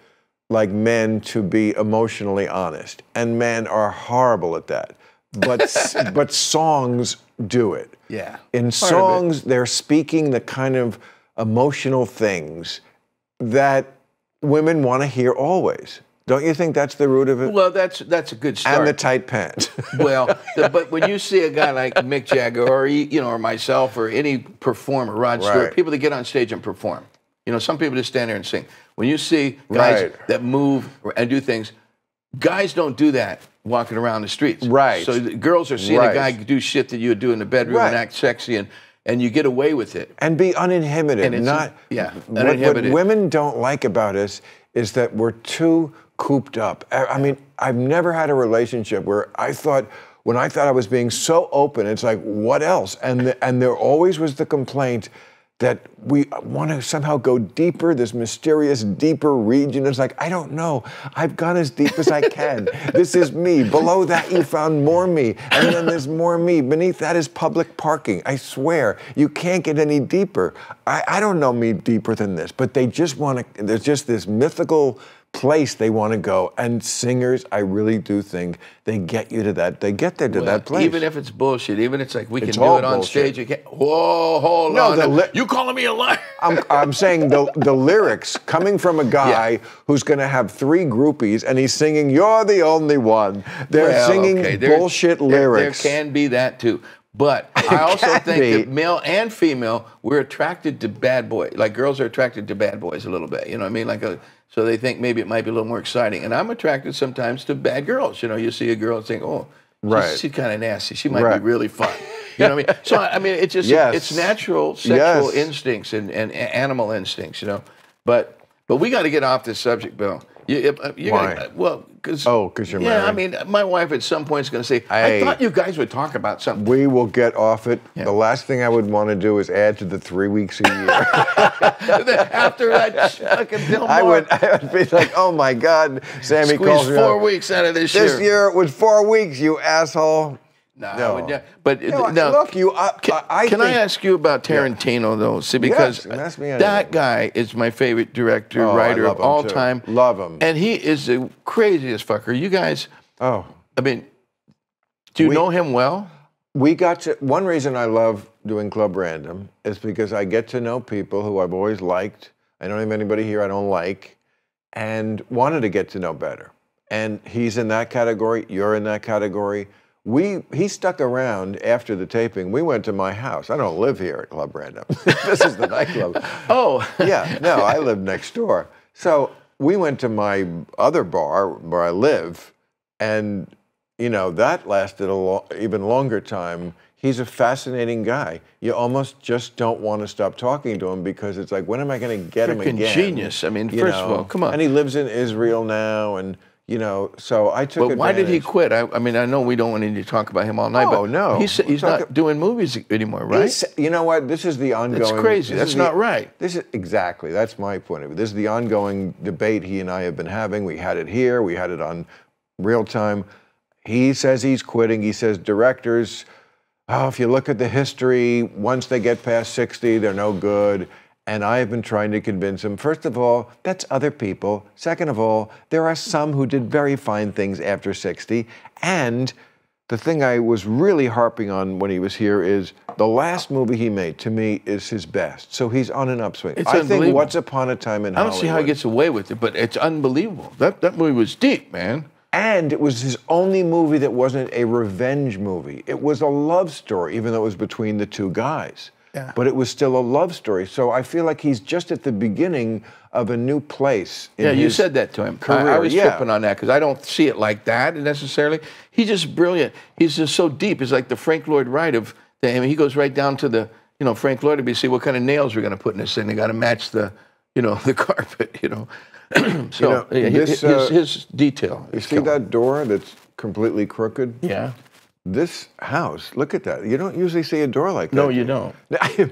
like men, to be emotionally honest, and men are horrible at that. But songs do it. Yeah. In songs, they're speaking the kind of emotional things that women want to hear always. Don't you think that's the root of it? Well, that's a good start. And the tight pants. Well, but when you see a guy like Mick Jagger, or or myself, or any performer, Rod Stewart, people that get on stage and perform. You know, some people just stand there and sing. When you see guys that move and do things, guys don't do that walking around the streets. Right. So the girls are seeing a guy do shit that you would do in the bedroom and act sexy, and you get away with it. And be uninhibited. And What women don't like about us is that we're too cooped up. I mean, I've never had a relationship where when I thought I was being so open, it's like, what else? And there always was the complaint that we want to somehow go deeper, this mysterious, deeper region. It's like, I don't know. I've gone as deep as I can. This is me. Below that, you found more me. And then there's more me. Beneath that is public parking. I swear, you can't get any deeper. I don't know me deeper than this, but they just want to, there's just this mythical place they want to go. And singers, I really do think they get you to that. They get there to that place. Even if it's bullshit, even if it's like we can do it on stage. Whoa, hold on. You calling me a liar? I'm saying the lyrics coming from a guy who's going to have 3 groupies and he's singing, "You're the only one." They're singing bullshit lyrics. There can be that too. But I also think that male and female, we're attracted to bad boys. Like girls are attracted to bad boys a little bit. You know what I mean? So they think maybe it might be a little more exciting. And I'm attracted sometimes to bad girls. You know, you see a girl and think, oh, she's kind of nasty. She might be really fun. You know what I mean? So, I mean, it's just, it's natural sexual instincts and animal instincts, you know. But we got to get off this subject, Bill. Why? Because you're married. Yeah, I mean, my wife at some point is going to say, I thought you guys would talk about something. We will get off it. Yeah. The last thing I would want to do is add to the 3 weeks a year. After that fucking Bill Maher. I would be like, oh my God, Sammy calls me. Squeeze 4 weeks out of this year. This year it was 4 weeks, you asshole. No. But look, can I ask you about Tarantino though? See, because that guy is my favorite director, writer of all time. Love him. And he is the craziest fucker. You guys, I mean, do you know him well? We got to, one reason I love doing Club Random is because I get to know people who I've always liked. I don't have anybody here I don't like, and wanted to get to know better. And he's in that category, you're in that category. He stuck around after the taping. We went to my house. I don't live here at Club Random. This is the nightclub. Oh. Yeah, no, I live next door. So we went to my other bar where I live, and, you know, that lasted even longer time. He's a fascinating guy. You almost just don't want to stop talking to him because it's like, when am I going to get him again? Genius. I mean, first of all, come on. And he lives in Israel now, and you know, so I took advantage. But why did he quit? I mean, I know we don't want to talk about him all night, but no. He's not doing movies anymore, right? You know what? This is the ongoing... It's crazy. That's not right. Exactly. That's my point of view. This is the ongoing debate he and I have been having. We had it here. We had it on Real Time. He says he's quitting. He says directors, if you look at the history, once they get past 60, they're no good. And I have been trying to convince him, first of all, that's other people. Second of all, there are some who did very fine things after 60. And the thing I was really harping on when he was here is the last movie he made, to me, is his best. So he's on an upswing. I think Once Upon a Time in Hollywood. I don't see how he gets away with it, but it's unbelievable. That movie was deep, man. And it was his only movie that wasn't a revenge movie. It was a love story, even though it was between the 2 guys. Yeah. But it was still a love story. So I feel like he's just at the beginning of a new place in his you said that to him. Career. I was tripping on that because I don't see it like that necessarily. He's just brilliant. He's just so deep. It's like the Frank Lloyd Wright of the, I mean, he goes right down to the, you know, Frank Lloyd to see what kind of nails we're going to put in this thing. They got to match the, you know, the carpet, you know. So you know, his detail. You see that door that's completely crooked? Yeah. This house, look at that. You don't usually see a door like that. No, you don't.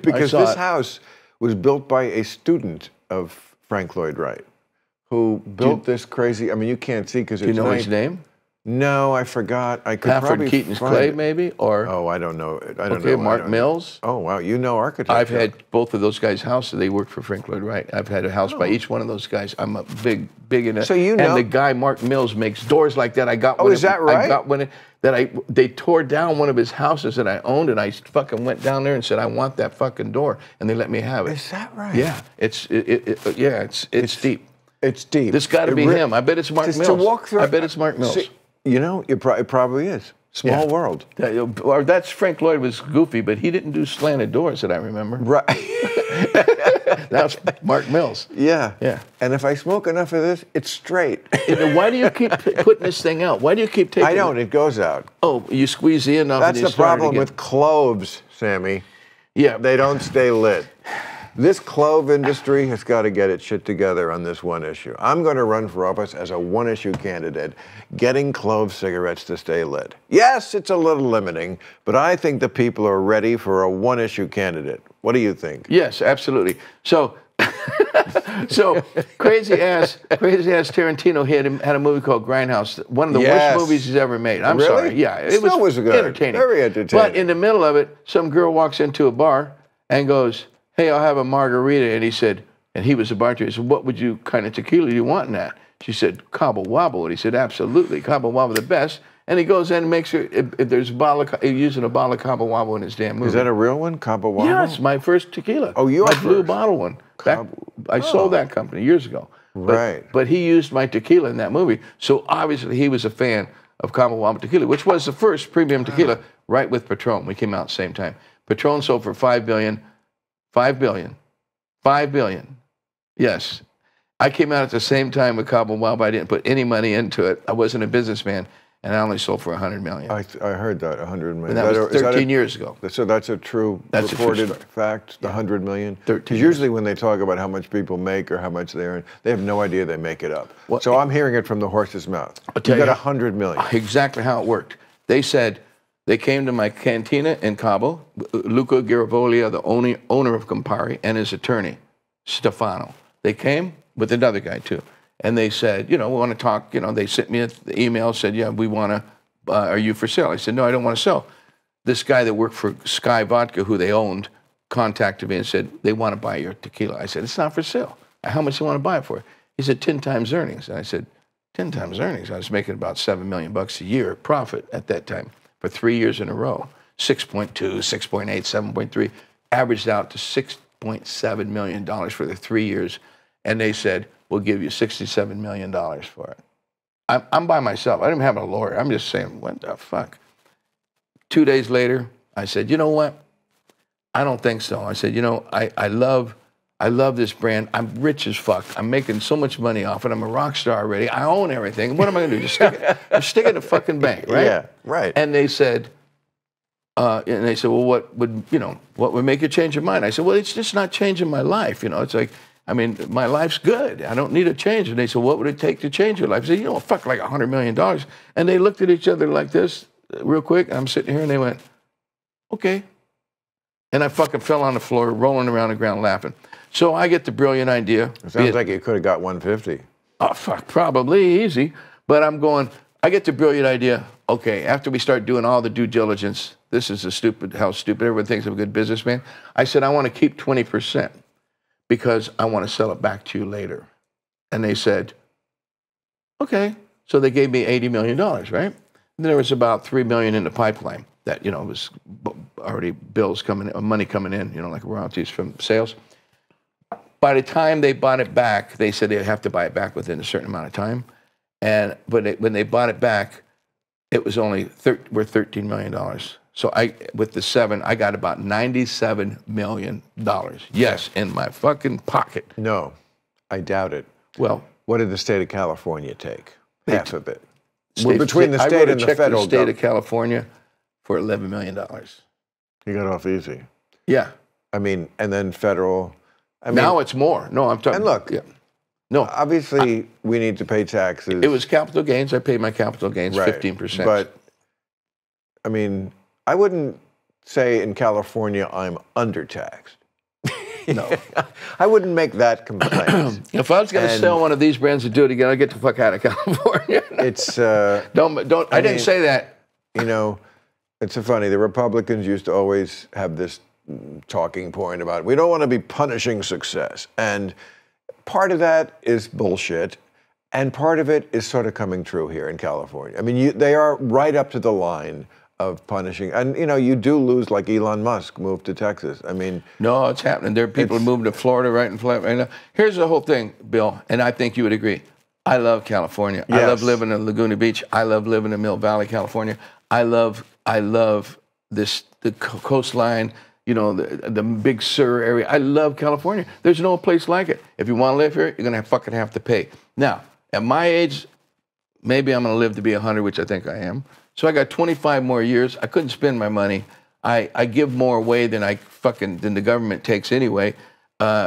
Because this house was built by a student of Frank Lloyd Wright, who built this crazy, I mean, you can't see because it's Do you know his name? No, I forgot. I could probably Keaton's Clay, maybe? Or I don't know. I don't know. Mark Mills. Oh, wow. You know architecture. I've had both of those guys' houses. They worked for Frank Lloyd Wright. I've had a house by each one of those guys. I'm a big in it. So you know. And the guy, Mark Mills, makes doors like that. I got one. Oh, is that right? I got one they tore down one of his houses that I owned, and I fucking went down there and said, I want that fucking door, and they let me have it. Is that right? Yeah. It's deep. It's deep. This got to be him. I bet it's Mark Mills. To walk through, I bet it's Mark Mills. You know, it probably is. Small world. Or that's Frank Lloyd was goofy, but he didn't do slanted doors that I remember. Right. That's Mark Mills. Yeah. Yeah. And if I smoke enough of this, it's straight. Why do you keep putting this thing out? Why do you keep taking it? I don't. It goes out. Oh, you squeeze the end off. That's the problem with cloves, Sammy. Yeah. They don't stay lit. This clove industry has got to get its shit together on this one issue. I'm going to run for office as a one-issue candidate, getting clove cigarettes to stay lit. Yes, it's a little limiting, but I think the people are ready for a one-issue candidate. What do you think? Yes, absolutely. So, crazy ass Tarantino had a movie called Grindhouse, one of the worst movies he's ever made. I'm sorry. Yeah, it was good. Entertaining. Very entertaining. But in the middle of it, some girl walks into a bar and goes, "Hey, I'll have a margarita." And he said, and he was a bartender. He said, "What would you kind of tequila do you want in that?" She said, "Cabo Wabo." And he said, "Absolutely, Cabo Wabo the best." And he goes in and makes sure if there's a bottle of, using a bottle of Cabo Wabo in his damn movie. Is that a real one, Cabo Wabo? Yeah, it's my first tequila. Oh, your my blue bottle one. I sold that company years ago. But he used my tequila in that movie. So obviously he was a fan of Cabo Wabo tequila, which was the first premium tequila, right with Patron. We came out at the same time. Patron sold for $5 billion. $5 billion. $5 billion. Yes. I came out at the same time with Cabo Wabo. I didn't put any money into it. I wasn't a businessman. And I only sold for $100 million. I heard that, $100 million. And that was 13 years ago. So that's a true reported fact, the $100 million? Because usually when they talk about how much people make or how much they earn, they have no idea they make it up. Well, so I'm hearing it from the horse's mouth. You got $100 million. Exactly how it worked. They said, they came to my cantina in Cabo, Luca Garavoglia, the owner of Campari, and his attorney, Stefano. They came with another guy too. And they said, we want to talk. They sent me an email, said, yeah, we want to, are you for sale? I said, no, I don't want to sell. This guy that worked for Sky Vodka, who they owned, contacted me and said, they want to buy your tequila. I said, it's not for sale. How much do you want to buy it for? He said, 10 times earnings. And I said, 10 times earnings? I was making about $7 million a year profit at that time for 3 years in a row. 6.2, 6.8, 7.3, averaged out to $6.7 million for the 3 years. And they said, we'll give you $67 million for it. I'm by myself. I didn't have a lawyer. I'm just saying, what the fuck? 2 days later, I said, you know what? I don't think so. I said, I love this brand. I'm rich as fuck. I'm making so much money off it. I'm a rock star already. I own everything. What am I going to do? Just stick it in the fucking bank, right? Yeah, right. And they said, well, what would make you change your mind? I said, well, it's just not changing my life. It's like, my life's good. I don't need a change. And they said, what would it take to change your life? I said, fuck, like $100 million. And they looked at each other like this real quick. And I'm sitting here and they went, okay. And I fucking fell on the floor, rolling around the ground laughing. So I get the brilliant idea. It sounds like you could have got 150. Oh, fuck, probably easy. But I get the brilliant idea. Okay, after we start doing all the due diligence, this is how stupid everyone thinks I'm a good businessman. I said, I want to keep 20%. Because I want to sell it back to you later. And they said, okay. So they gave me $80 million, right? And there was about $3 million in the pipeline that, was already bills coming in, money coming in, like royalties from sales. By the time they bought it back, they said they'd have to buy it back within a certain amount of time. And when they bought it back, it was only worth $13 million. So with the 7, I got about $97 million. Yes, in my fucking pocket. No, I doubt it. Well, what did the state of California take? Half of it. Between the state and the federal state of California for $11 million. You got off easy. Yeah. And then federal. Now it's more. No, I'm talking. And look, no, obviously we need to pay taxes. It was capital gains. I paid my capital gains 15%. But I wouldn't say in California I'm undertaxed. No. I wouldn't make that complaint. If I was going to sell one of these brands and do it again, I'd get the fuck out of California. It's don't. I didn't say that. It's so funny. The Republicans used to always have this talking point about we don't want to be punishing success, and part of that is bullshit, and part of it is sort of coming true here in California. They are right up to the line of punishing. And, you do lose, like Elon Musk moved to Texas. No, it's happening. There are people moving to Florida right now. Here's the whole thing, Bill, and I think you would agree. I love California. Yes. I love living in Laguna Beach. I love living in Mill Valley, California. I love the coastline, the Big Sur area. I love California. There's no place like it. If you want to live here, you're going to fucking have to pay. Now, at my age, maybe I'm going to live to be 100, which I think I am. So I got 25 more years. I couldn't spend my money. I give more away than the government takes anyway.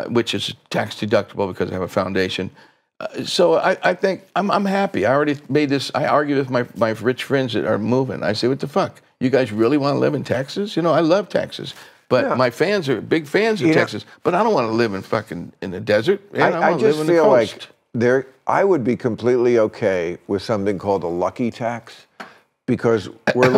which is tax deductible because I have a foundation. So I think I'm happy. I already made this. I argue with my rich friends that are moving. I say, what the fuck? You guys really want to live in Texas? You know, I love Texas. But my fans are big fans of Texas. But I don't want to live in the desert. I just feel like I would be completely okay with something called a lucky tax. Because we're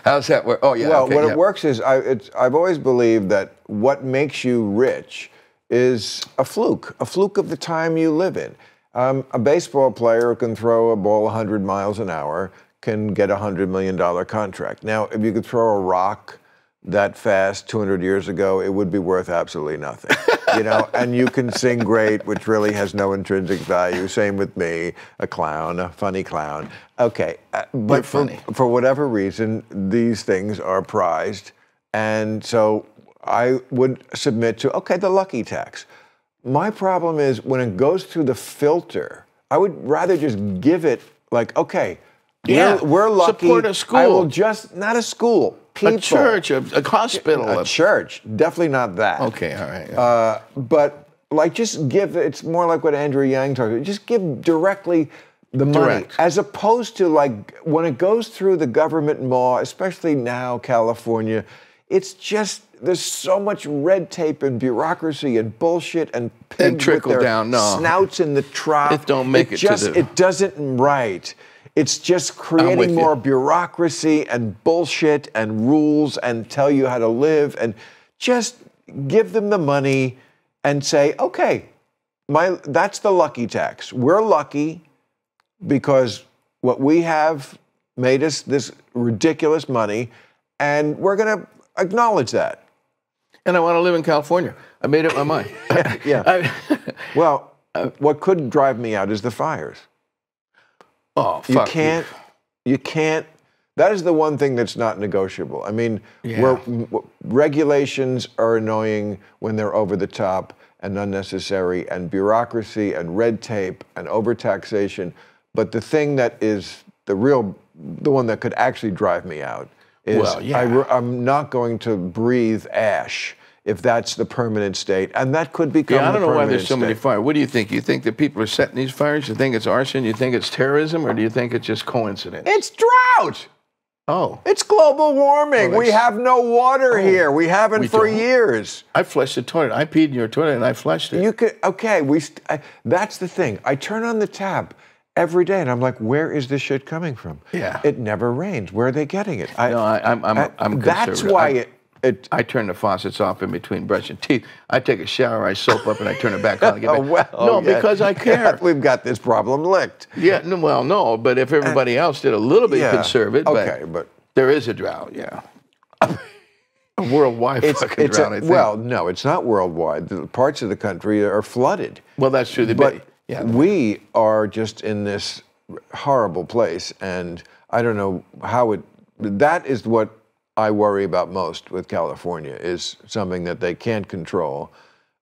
how's that work? Oh yeah. Well, what it works is I've always believed that what makes you rich is a fluke of the time you live in. A baseball player who can throw a ball 100 miles an hour can get a $100 million contract. Now, if you could throw a rock that fast 200 years ago, it would be worth absolutely nothing. You know, and you can sing great, which really has no intrinsic value. Same with me, a clown, a funny clown. Okay, but for whatever reason, these things are prized, and so I would submit to, okay, the lucky tax. My problem is when it goes through the filter, I would rather just give it like, okay, we're lucky. Support a school. I will just, not a school, people. A church, a hospital. A church, definitely not that. Okay, all right. Yeah. But like just give, it's more like what Andrew Yang talked about, just give directly the money. As opposed to like when it goes through the government law, especially now, California, it's just, there's so much red tape and bureaucracy and bullshit and pigs with their snouts in the trough. It don't make it to the... It doesn't right. It's just creating more bureaucracy and bullshit and rules and tell you how to live, and just give them the money and say, okay, that's the lucky tax. We're lucky because what we have made us this ridiculous money, and we're going to acknowledge that. And I want to live in California. I made up my mind. Yeah. Well, what could drive me out is the fires. Oh, fuck. You can't. That is the one thing that's not negotiable. I mean, regulations are annoying when they're over the top and unnecessary, and bureaucracy and red tape and overtaxation. But the thing that is the one that could actually drive me out is I'm not going to breathe ash if that's the permanent state, and that could become the permanent state. I don't know why there's so many fires. What do you think? You think that people are setting these fires? You think it's arson? You think it's terrorism? Or do you think it's just coincidence? It's drought! Oh. It's global warming. We have no water here. We haven't for years. I flushed the toilet. I peed in your toilet and I flushed it. You could, okay, that's the thing. I turn on the tap every day, and I'm like, where is this shit coming from? Yeah. It never rains. Where are they getting it? I'm that's why I turn the faucets off in between brushing teeth. I take a shower, I soap up, and I turn it back on. And get back. Because I care. We've got this problem licked. Yeah, no, but if everybody else did a little bit conservative, but there is a drought, a worldwide fucking drought, I think. Well, no, it's not worldwide. The parts of the country are flooded. Well, that's true. We are just in this horrible place, and I don't know how that is what I worry about most with California, is something that they can't control.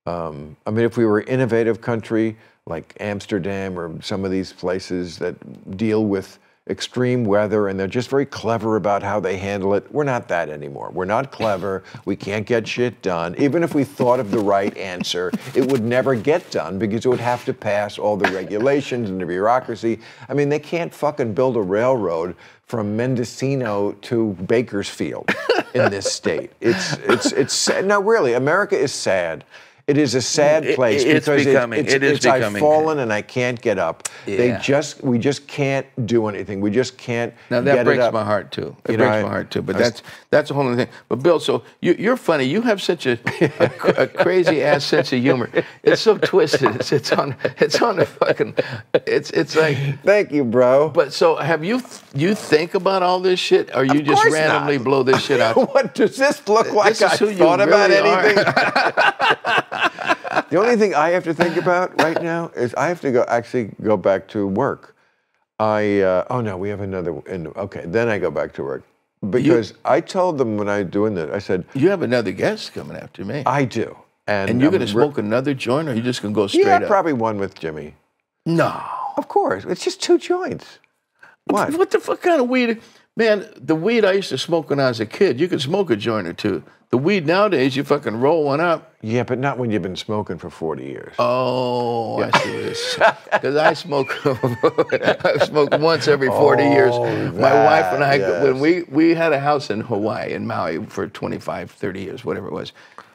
I mean, if we were an innovative country like Amsterdam or some of these places that deal with extreme weather and they're just very clever about how they handle it, we're not that anymore. We're not clever. We can't get shit done. Even if we thought of the right answer, it would never get done because it would have to pass all the regulations and the bureaucracy. I mean, they can't fucking build a railroad from Mendocino to Bakersfield in this state. It's sad. No, really, America is sad. It is a sad place because I've fallen and I can't get up. Yeah. We just can't do anything. We just can't. Now that breaks my heart too. It breaks my heart too. But that's a whole other thing. But Bill, so you're funny. You have such a crazy ass sense of humor. It's so twisted. It's on the fucking. It's like. Thank you, bro. But so have you think about all this shit, or you just randomly blow this shit out? What does this look like? I thought about anything. The only thing I have to think about right now is I have to go back to work. Oh no, we have another. Okay, then I go back to work because I told them when I was doing this, I said, you have another guest coming after me. I do, and you're going to smoke another joint, or are you just going to go straight up? Yeah, probably one with Jimmy. No, of course, it's just 2 joints. What? What the fuck kind of weed? Man, the weed I used to smoke when I was a kid, you could smoke a joint or two. The weed nowadays, you fucking roll one up. Yeah, but not when you've been smoking for 40 years. Oh, I see this. Because I smoke once every 40 years. My wife and I, when we had a house in Hawaii, in Maui, for 25, 30 years, whatever it was.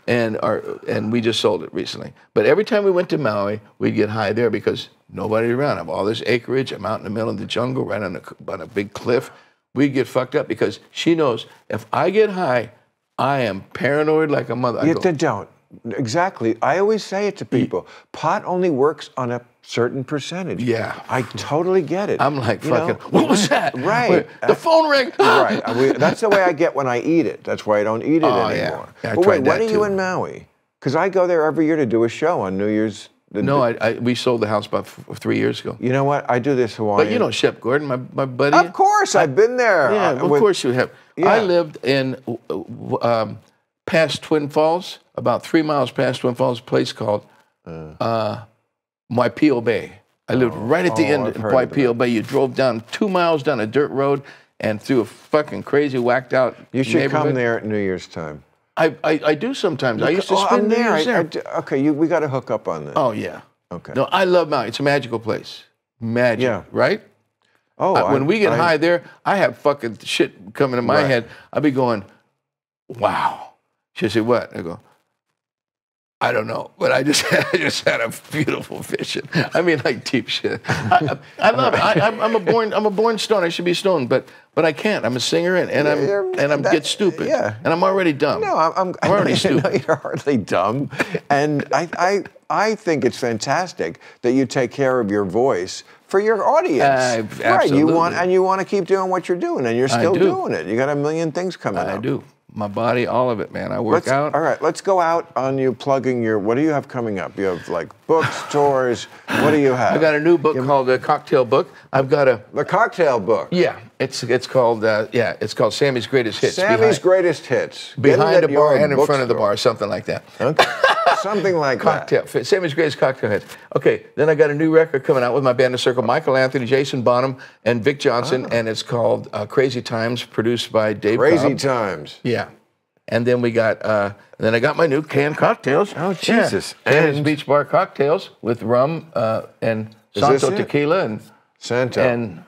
And we just sold it recently. But every time we went to Maui, we'd get high there because nobody's around. I have all this acreage. I'm out in the middle of the jungle, right on a big cliff. We'd get fucked up because she knows if I get high, I am paranoid like a mother. Don't. Exactly. I always say it to people. Pot only works on a certain percentage. Yeah. I totally get it. I'm like, fucking, what was that? Right. The phone rang. Right. That's the way I get when I eat it. That's why I don't eat it anymore. Yeah, but wait, when are you in Maui? Because I go there every year to do a show on New Year's. No, we sold the house about 3 years ago. You know what? I do this Hawaiian. But you know Shep Gordon, my buddy? Of course, I've been there. Yeah, of course you have. Yeah. I lived in past Twin Falls, about 3 miles past Twin Falls, a place called Waipio Bay. I lived right at the end of Waipio Bay. You drove down 2 miles down a dirt road and through a fucking crazy, whacked out You should come there at New Year's time. I do sometimes. I used to spend New Year's there. Okay, we got to hook up on this. Oh, yeah. Okay. No, I love Maui. It's a magical place. Magic, right? Oh, when we get high there, I have fucking shit coming in my head. I'll be going, wow. She'll say, what? I go, I don't know, but I just had a beautiful vision. I mean, like deep shit. I love it. I'm a born stoner. I should be stoned, but I can't. I'm a singer and I'm get stupid. Yeah. And I'm already dumb. No, I'm already stupid. No, you're hardly dumb. And I think it's fantastic that you take care of your voice for your audience. Right. You want to keep doing what you're doing, and you're still doing it. You got a million things coming up. I do. My body, all of it, man. I work out. All right, let's go out on you plugging your, what do you have coming up? You have like books, tours, what do you have? I got a new book called The Cocktail Book. I've got The Cocktail Book? Yeah, it's called, it's called Sammy's Greatest Hits. Sammy's Greatest Hits. Behind the bar and in front of the bar, something like that. Okay. Something like that. Sammy's Greatest Cocktail Hits. Okay, then I got a new record coming out with my band of circle, Michael Anthony, Jason Bonham, and Vic Johnson, and it's called Crazy Times, produced by Dave Crazy Cobb. Times. Yeah. And then we got, then I got my new canned cocktails. Oh, Jesus. Yeah. Sammy's Beach Bar cocktails with rum and Santo tequila and Santo. And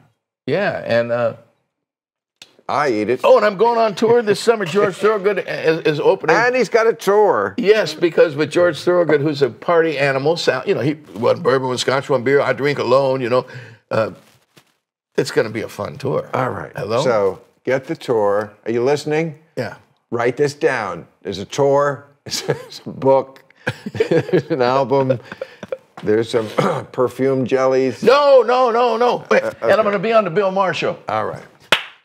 I eat it. Oh, and I'm going on tour this summer. George Thorogood is opening. And he's got a tour. Yes, because with George Thorogood, who's a party animal, you know, he one bourbon, one scotch, one beer. I drink alone. You know, it's going to be a fun tour. All right. Hello. So get the tour. Are you listening? Yeah. Write this down. There's a tour. There's a book. There's an album. There's some perfume jellies. No. Wait, and I'm going to be on the Bill Maher show. All right.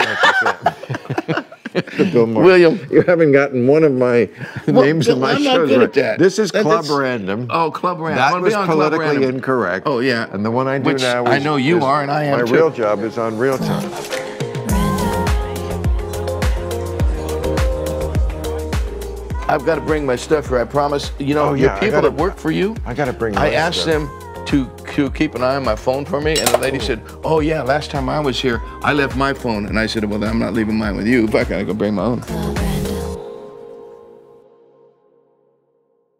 The Bill Maher. William. You haven't gotten one of my names in my shows. I'm not good at that. This is Club Random. Oh, Club Random. That was politically incorrect. Oh, yeah. And the one I do now is... I know you are, and I am too. My real job is on Real Time. I've got to bring my stuff here, I promise. You know, the people that work for you, I got to bring my I asked stuff. them to keep an eye on my phone for me, and the lady said, oh yeah, last time I was here, I left my phone. And I said, well, I'm not leaving mine with you. Fuck, I gotta go bring my own.